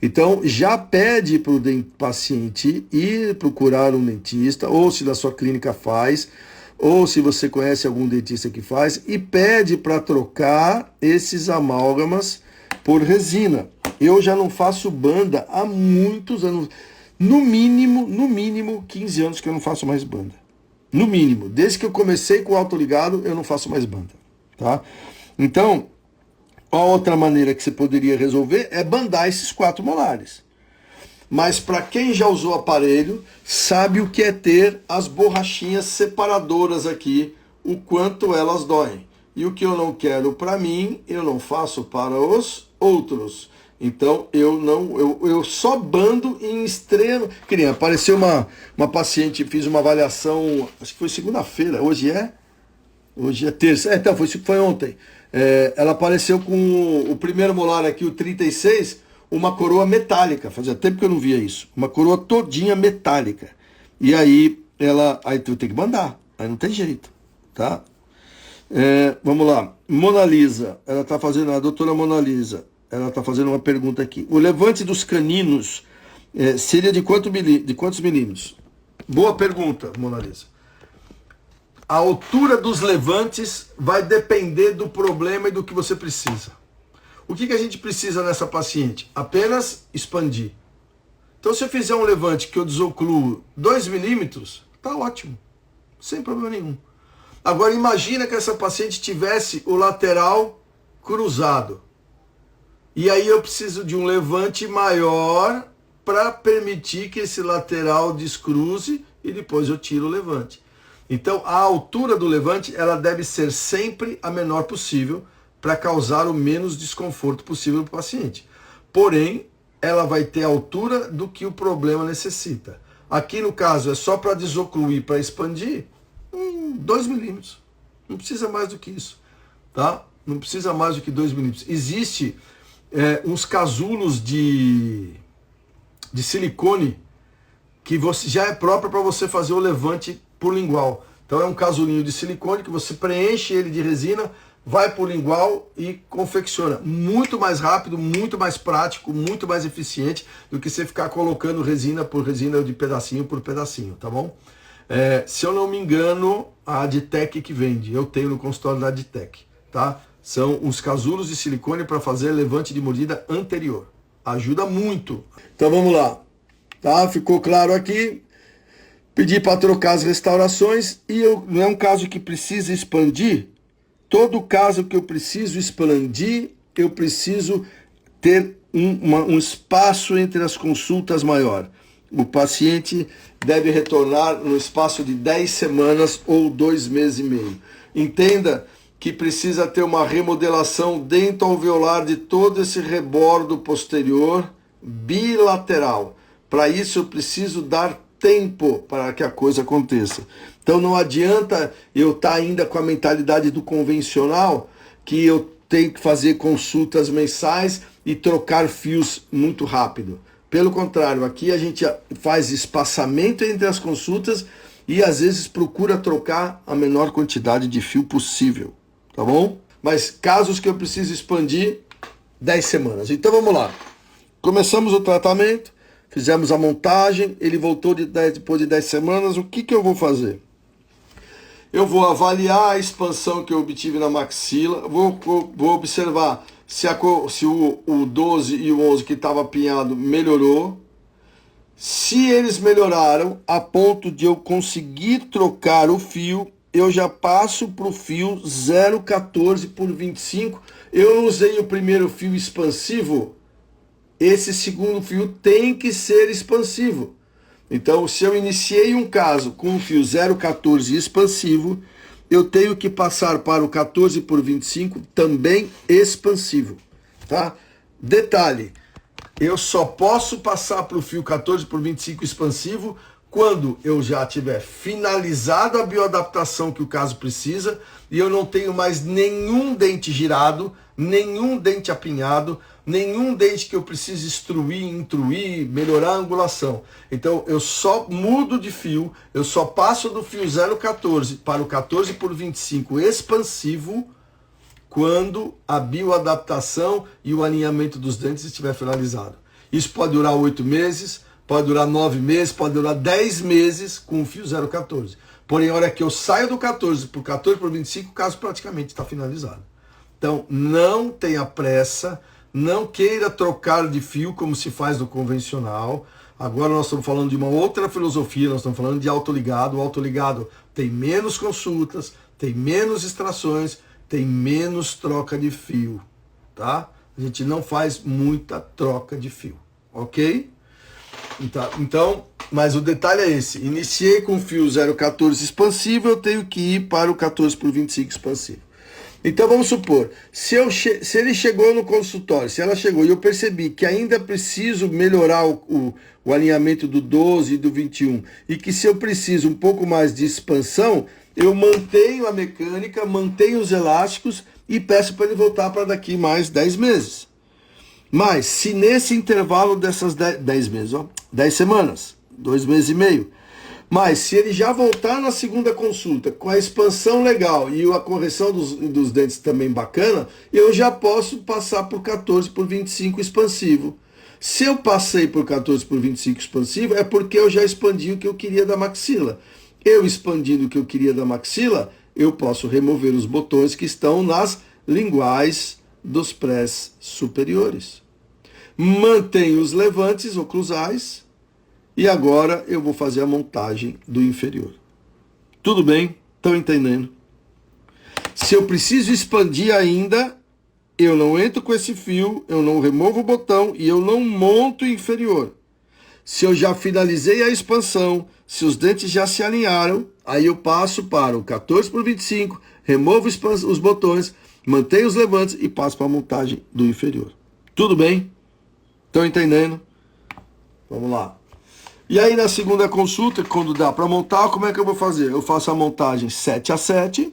Então, já pede para o paciente ir procurar um dentista, ou se da sua clínica faz, ou se você conhece algum dentista que faz, e pede para trocar esses amálgamas por resina. Eu já não faço banda há muitos anos, no mínimo 15 anos que eu não faço mais banda. No mínimo, desde que eu comecei com o autoligado, eu não faço mais banda, tá? Então, a outra maneira que você poderia resolver é bandar esses 4 molares. Mas para quem já usou o aparelho, sabe o que é ter as borrachinhas separadoras aqui, o quanto elas doem. E o que eu não quero para mim, eu não faço para os outros. Então eu só bando em extremo. Queria, apareceu uma paciente, fiz uma avaliação, acho que foi segunda-feira, hoje é terça, então foi ontem. Ela apareceu com o primeiro molar aqui, o 36, uma coroa metálica. Fazia tempo que eu não via isso. Uma coroa todinha metálica. E aí tu tem que bandar. Aí não tem jeito, tá? Vamos lá. Mona Lisa, a doutora Mona Lisa, ela está fazendo uma pergunta aqui. O levante dos caninos seria de quantos milímetros? Boa pergunta, Mona Lisa. A altura dos levantes vai depender do problema e do que você precisa. O que a gente precisa nessa paciente? Apenas expandir. Então, se eu fizer um levante que eu desocluo 2 milímetros, tá ótimo. Sem problema nenhum. Agora, imagina que essa paciente tivesse o lateral cruzado. E aí eu preciso de um levante maior para permitir que esse lateral descruze e depois eu tiro o levante. Então, a altura do levante, ela deve ser sempre a menor possível para causar o menos desconforto possível para o paciente. Porém, ela vai ter a altura do que o problema necessita. Aqui no caso, é só para desocluir, para expandir, 2 milímetros. Não precisa mais do que isso, tá? Não precisa mais do que 2 milímetros. Existe uns casulos de silicone que já é próprio para você fazer o levante por lingual. Então é um casulinho de silicone que você preenche ele de resina, vai por lingual e confecciona. Muito mais rápido, muito mais prático, muito mais eficiente do que você ficar colocando resina por resina de pedacinho por pedacinho, tá bom? Se eu não me engano, a Aditec que vende. Eu tenho no consultório da Aditec, tá? São uns casulos de silicone para fazer levante de mordida anterior. Ajuda muito. Então vamos lá. Tá? Ficou claro aqui. Pedi para trocar as restaurações e não é um caso que precisa expandir. Todo caso que eu preciso expandir, eu preciso ter um espaço entre as consultas maior. O paciente deve retornar no espaço de 10 semanas ou 2 meses e meio. Entenda que precisa ter uma remodelação dento-alveolar de todo esse rebordo posterior bilateral. Para isso eu preciso dar tempo para que a coisa aconteça. Então não adianta eu estar ainda com a mentalidade do convencional, que eu tenho que fazer consultas mensais e trocar fios muito rápido. Pelo contrário, aqui a gente faz espaçamento entre as consultas e às vezes procura trocar a menor quantidade de fio possível, tá bom? Mas casos que eu preciso expandir, 10 semanas. Então vamos lá. Começamos o tratamento, fizemos a montagem, ele voltou depois de 10 semanas, o que eu vou fazer? Eu vou avaliar a expansão que eu obtive na maxila, vou observar se o 12 e o 11 que estava apinhado melhorou. Se eles melhoraram a ponto de eu conseguir trocar o fio, eu já passo para o fio 0,14 por 25. Eu não usei o primeiro fio expansivo, esse segundo fio tem que ser expansivo. Então, se eu iniciei um caso com um fio 0,14 expansivo, eu tenho que passar para o 14 por 25 também expansivo, tá? Detalhe, eu só posso passar para o fio 14 por 25 expansivo quando eu já tiver finalizado a bioadaptação que o caso precisa e eu não tenho mais nenhum dente girado, nenhum dente apinhado, nenhum dente que eu precise intruir, melhorar a angulação. Então eu só mudo de fio, eu só passo do fio 0,14 para o 14 por 25 expansivo quando a bioadaptação e o alinhamento dos dentes estiver finalizado. Isso pode durar 8 meses, pode durar 9 meses, pode durar 10 meses com o fio 0,14. Porém, a hora que eu saio do 14 por 14 por 25, o caso praticamente está finalizado. Então, não tenha pressa, não queira trocar de fio como se faz no convencional. Agora nós estamos falando de uma outra filosofia, nós estamos falando de autoligado. O autoligado tem menos consultas, tem menos extrações, tem menos troca de fio, tá? A gente não faz muita troca de fio, ok? Então, mas o detalhe é esse. Iniciei com o fio 0,14 expansivo, eu tenho que ir para o 14 por 25 expansivo. Então vamos supor, se ele chegou no consultório, se ela chegou e eu percebi que ainda preciso melhorar o alinhamento do 12 e do 21, e que se eu preciso um pouco mais de expansão, eu mantenho a mecânica, mantenho os elásticos e peço para ele voltar para daqui mais 10 meses. Mas se nesse intervalo dessas 10 meses, 10 semanas, 2 meses e meio, mas se ele já voltar na segunda consulta com a expansão legal e a correção dos dentes também bacana, eu já posso passar por 14 por 25 expansivo. Se eu passei por 14 por 25 expansivo, é porque eu já expandi o que eu queria da maxila. Eu expandindo o que eu queria da maxila, eu posso remover os botões que estão nas linguais dos prés superiores. Mantenho os levantes oclusais. E agora eu vou fazer a montagem do inferior. Tudo bem? Estão entendendo? Se eu preciso expandir ainda, eu não entro com esse fio, eu não removo o botão e eu não monto o inferior. Se eu já finalizei a expansão, se os dentes já se alinharam, aí eu passo para o 14x25, removo os botões, mantenho os levantes e passo para a montagem do inferior. Tudo bem? Estão entendendo? Vamos lá. E aí na segunda consulta, quando dá para montar, como é que eu vou fazer? Eu faço a montagem 7x7,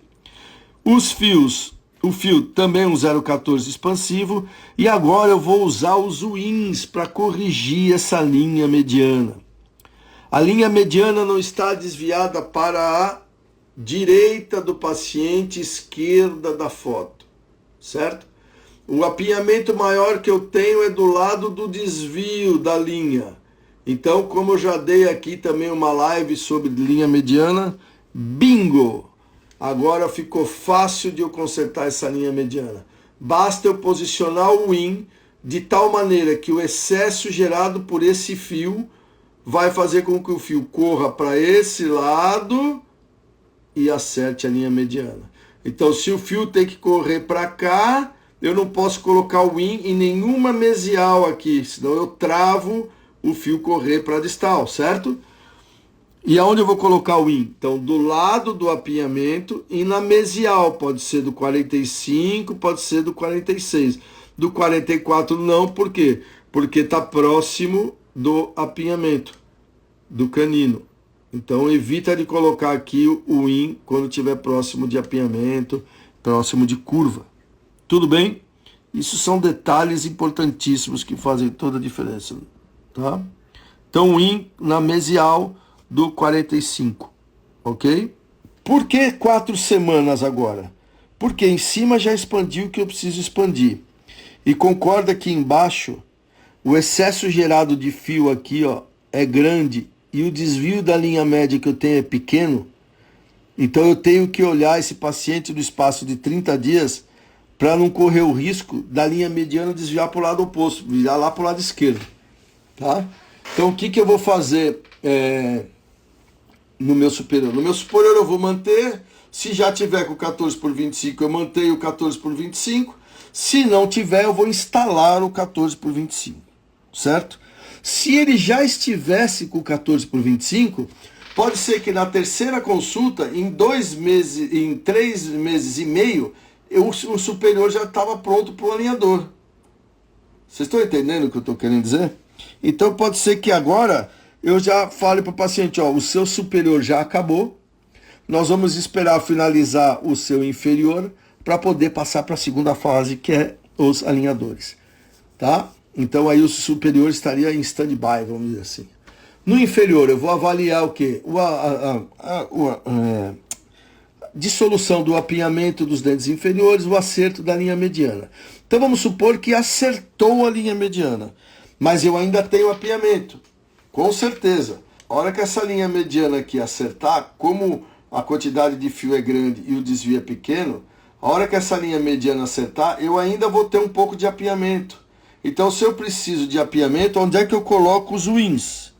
os fios, o fio também um 0,14 expansivo, e agora eu vou usar os wins para corrigir essa linha mediana. A linha mediana não está desviada para a direita do paciente, esquerda da foto, certo? O apinhamento maior que eu tenho é do lado do desvio da linha. Então, como eu já dei aqui também uma live sobre linha mediana, bingo! Agora ficou fácil de eu consertar essa linha mediana. Basta eu posicionar o win de tal maneira que o excesso gerado por esse fio vai fazer com que o fio corra para esse lado e acerte a linha mediana. Então, se o fio tem que correr para cá, eu não posso colocar o win em nenhuma mesial aqui, senão eu travo o fio correr para a distal, certo? E aonde eu vou colocar o win? Então, do lado do apinhamento e na mesial, pode ser do 45, pode ser do 46. Do 44 não, por quê? Porque está próximo do apinhamento, do canino. Então, evita de colocar aqui o win quando estiver próximo de apinhamento, próximo de curva. Tudo bem? Isso são detalhes importantíssimos que fazem toda a diferença. Tá? Então, win na mesial do 45, ok? Por que 4 semanas agora? Porque em cima já expandiu o que eu preciso expandir. E concorda que embaixo o excesso gerado de fio aqui, ó, é grande e o desvio da linha média que eu tenho é pequeno. Então eu tenho que olhar esse paciente no espaço de 30 dias para não correr o risco da linha mediana desviar para o lado oposto, virar lá para o lado esquerdo. Tá? Então o que eu vou fazer no meu superior? No meu superior eu vou manter, se já tiver com 14x25 eu mantenho o 14x25, se não tiver eu vou instalar o 14x25, certo? Se ele já estivesse com 14x25, pode ser que na terceira consulta, em 2 meses, em 3 meses e meio, o superior já estava pronto para o alinhador. Vocês estão entendendo o que eu estou querendo dizer? Então pode ser que agora eu já fale para o paciente, ó, o seu superior já acabou, nós vamos esperar finalizar o seu inferior para poder passar para a segunda fase, que é os alinhadores. Tá? Então aí o superior estaria em stand-by, vamos dizer assim. No inferior eu vou avaliar o quê? Dissolução do apinhamento dos dentes inferiores, o acerto da linha mediana. Então vamos supor que acertou a linha mediana, mas eu ainda tenho apinhamento, com certeza. A hora que essa linha mediana aqui acertar, como a quantidade de fio é grande e o desvio é pequeno, a hora que essa linha mediana acertar, eu ainda vou ter um pouco de apinhamento. Então se eu preciso de apinhamento, onde é que eu coloco os wins?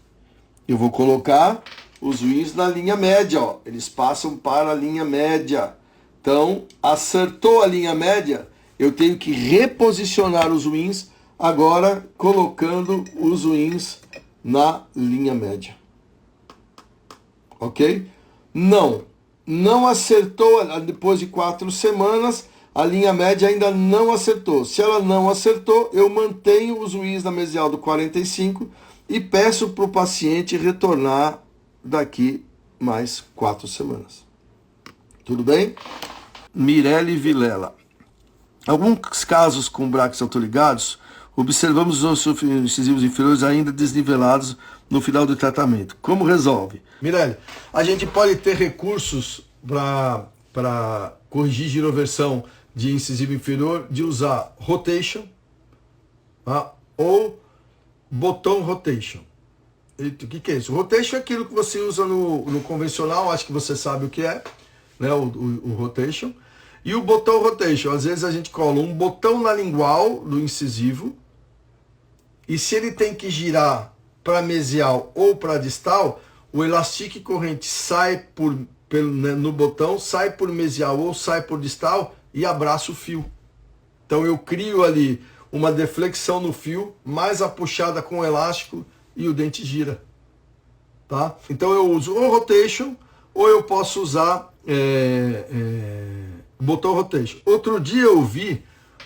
Eu vou colocar os wins na linha média, ó. Eles passam para a linha média. Então, acertou a linha média, eu tenho que reposicionar os wins, agora colocando os wins na linha média. Ok? Não acertou, depois de 4 semanas, a linha média ainda não acertou. Se ela não acertou, eu mantenho os wins na mesial do 45 e peço para o paciente retornar daqui mais 4 semanas. Tudo bem? Mirelle Vilela. Alguns casos com braques autoligados, observamos os incisivos inferiores ainda desnivelados no final do tratamento. Como resolve? Mirelle, a gente pode ter recursos para corrigir giroversão de incisivo inferior, de usar rotation, tá? Ou botão rotation. O que é isso? Rotation é aquilo que você usa no convencional, acho que você sabe o que é, né? O rotation. E o botão rotation, às vezes a gente cola um botão na lingual do incisivo, e se ele tem que girar para mesial ou para distal, o elastique corrente sai no botão, sai por mesial ou sai por distal e abraça o fio. Então eu crio ali uma deflexão no fio, mais a puxada com o elástico, e o dente gira, tá? Então eu uso ou rotation, ou eu posso usar botão rotation. Outro dia eu vi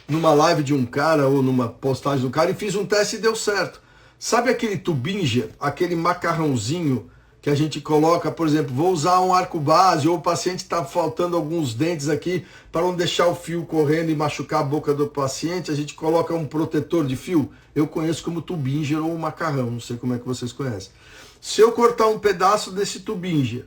numa live de um cara, ou numa postagem do cara, e fiz um teste e deu certo. Sabe aquele tubinger, aquele macarrãozinho que a gente coloca, por exemplo, vou usar um arco base, ou o paciente está faltando alguns dentes aqui, para não deixar o fio correndo e machucar a boca do paciente, a gente coloca um protetor de fio. Eu conheço como tubinger ou macarrão, não sei como é que vocês conhecem. Se eu cortar um pedaço desse tubinger,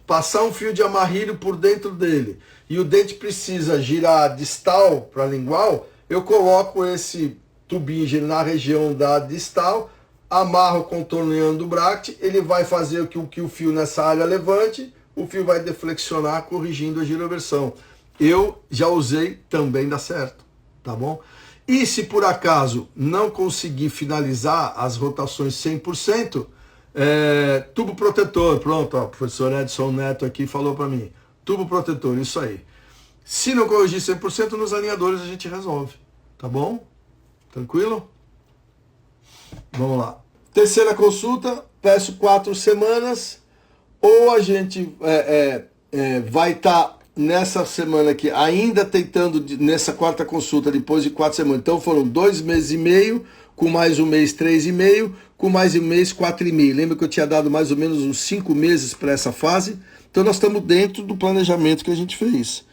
passar um fio de amarrilho por dentro dele, e o dente precisa girar distal para lingual, eu coloco esse tubinger na região da distal, amarro contorneando o bracket, ele vai fazer com que o fio nessa área levante, o fio vai deflexionar, corrigindo a giroversão. Eu já usei, também dá certo, tá bom? E se por acaso não conseguir finalizar as rotações 100%, tubo protetor, pronto, ó, o professor Edson Neto aqui falou para mim, tubo protetor, isso aí. Se não corrigir 100%, nos alinhadores a gente resolve, tá bom? Tranquilo? Vamos lá. Terceira consulta, peço 4 semanas, ou a gente vai estar nessa semana aqui, ainda tentando, nessa quarta consulta, depois de 4 semanas. Então foram 2 meses e meio, com mais um mês 3,5, com mais um mês 4,5. Lembra que eu tinha dado mais ou menos uns 5 meses para essa fase? Então nós estamos dentro do planejamento que a gente fez.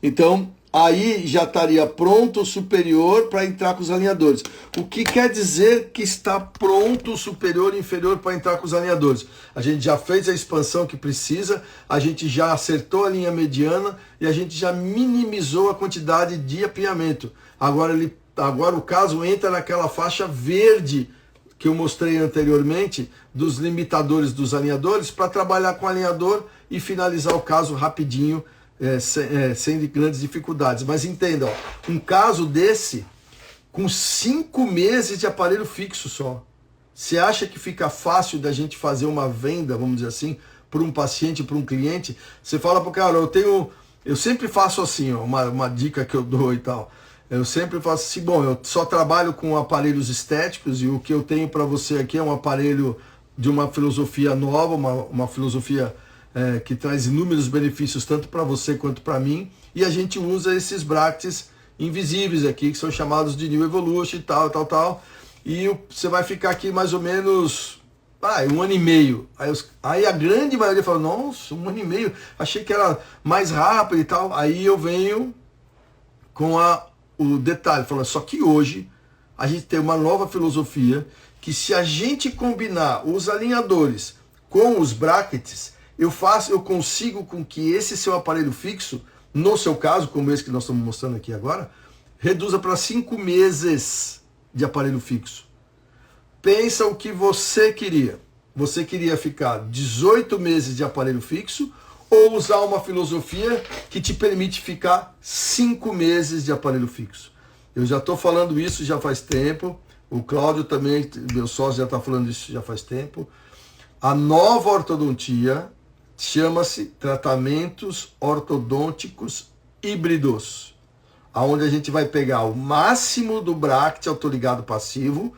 Então aí já estaria pronto o superior para entrar com os alinhadores. O que quer dizer que está pronto o superior e inferior para entrar com os alinhadores? A gente já fez a expansão que precisa, a gente já acertou a linha mediana e a gente já minimizou a quantidade de apinhamento. Agora o caso entra naquela faixa verde que eu mostrei anteriormente, dos limitadores dos alinhadores, para trabalhar com o alinhador e finalizar o caso rapidinho, sem grandes dificuldades. Mas entenda, ó, um caso desse, com 5 meses de aparelho fixo só, você acha que fica fácil da gente fazer uma venda, vamos dizer assim, para um paciente, para um cliente? Você fala para o cara, eu sempre faço assim, ó, uma dica que eu dou e tal, eu sempre faço assim, bom, eu só trabalho com aparelhos estéticos e o que eu tenho para você aqui é um aparelho de uma filosofia nova, uma filosofia que traz inúmeros benefícios tanto para você quanto para mim, e a gente usa esses brackets invisíveis aqui, que são chamados de New Evolution e tal, e você vai ficar aqui mais ou menos 1 ano e meio. Aí a grande maioria fala, nossa, 1 ano e meio, achei que era mais rápido e tal. Aí eu venho com o detalhe, falando, só que hoje a gente tem uma nova filosofia, que se a gente combinar os alinhadores com os brackets, eu consigo com que esse seu aparelho fixo, no seu caso, como esse que nós estamos mostrando aqui agora, reduza para 5 meses de aparelho fixo. Pensa o que você queria. Você queria ficar 18 meses de aparelho fixo ou usar uma filosofia que te permite ficar 5 meses de aparelho fixo? Eu já estou falando isso já faz tempo. O Cláudio também, meu sócio, já está falando isso já faz tempo. A nova ortodontia chama-se tratamentos ortodônticos híbridos, onde a gente vai pegar o máximo do bracket autoligado passivo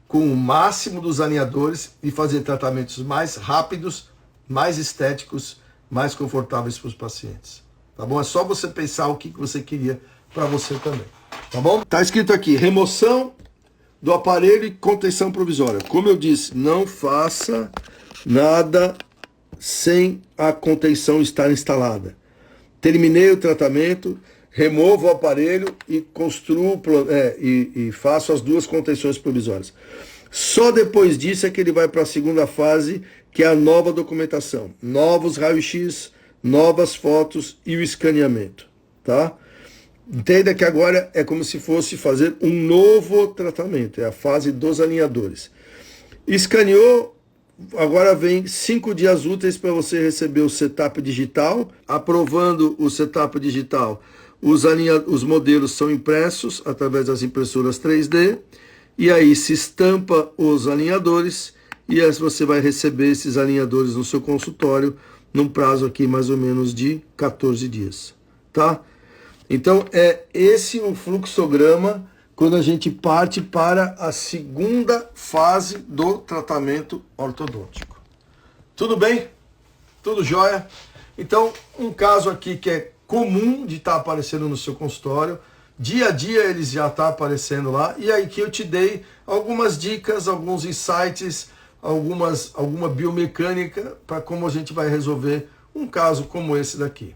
com o máximo dos alinhadores e fazer tratamentos mais rápidos, mais estéticos, mais confortáveis para os pacientes. Tá bom? É só você pensar o que você queria para você também. Tá bom? Tá escrito aqui, remoção do aparelho e contenção provisória. Como eu disse, não faça nada sem a contenção estar instalada. Terminei o tratamento, removo o aparelho e construo e faço as 2 contenções provisórias. Só depois disso é que ele vai para a segunda fase, que é a nova documentação. Novos raios-x, novas fotos e o escaneamento. Tá? Entenda que agora é como se fosse fazer um novo tratamento. É a fase dos alinhadores. Escaneou. Agora vem 5 dias úteis para você receber o setup digital. Aprovando o setup digital, os modelos são impressos através das impressoras 3D. E aí se estampa os alinhadores. E aí você vai receber esses alinhadores no seu consultório num prazo aqui mais ou menos de 14 dias. Tá? Então é esse o fluxograma quando a gente parte para a segunda fase do tratamento ortodôntico. Tudo bem? Tudo jóia? Então, um caso aqui que é comum de estar aparecendo no seu consultório, dia a dia eles já estão aparecendo lá, e aí que eu te dei algumas dicas, alguns insights, alguma biomecânica para como a gente vai resolver um caso como esse daqui.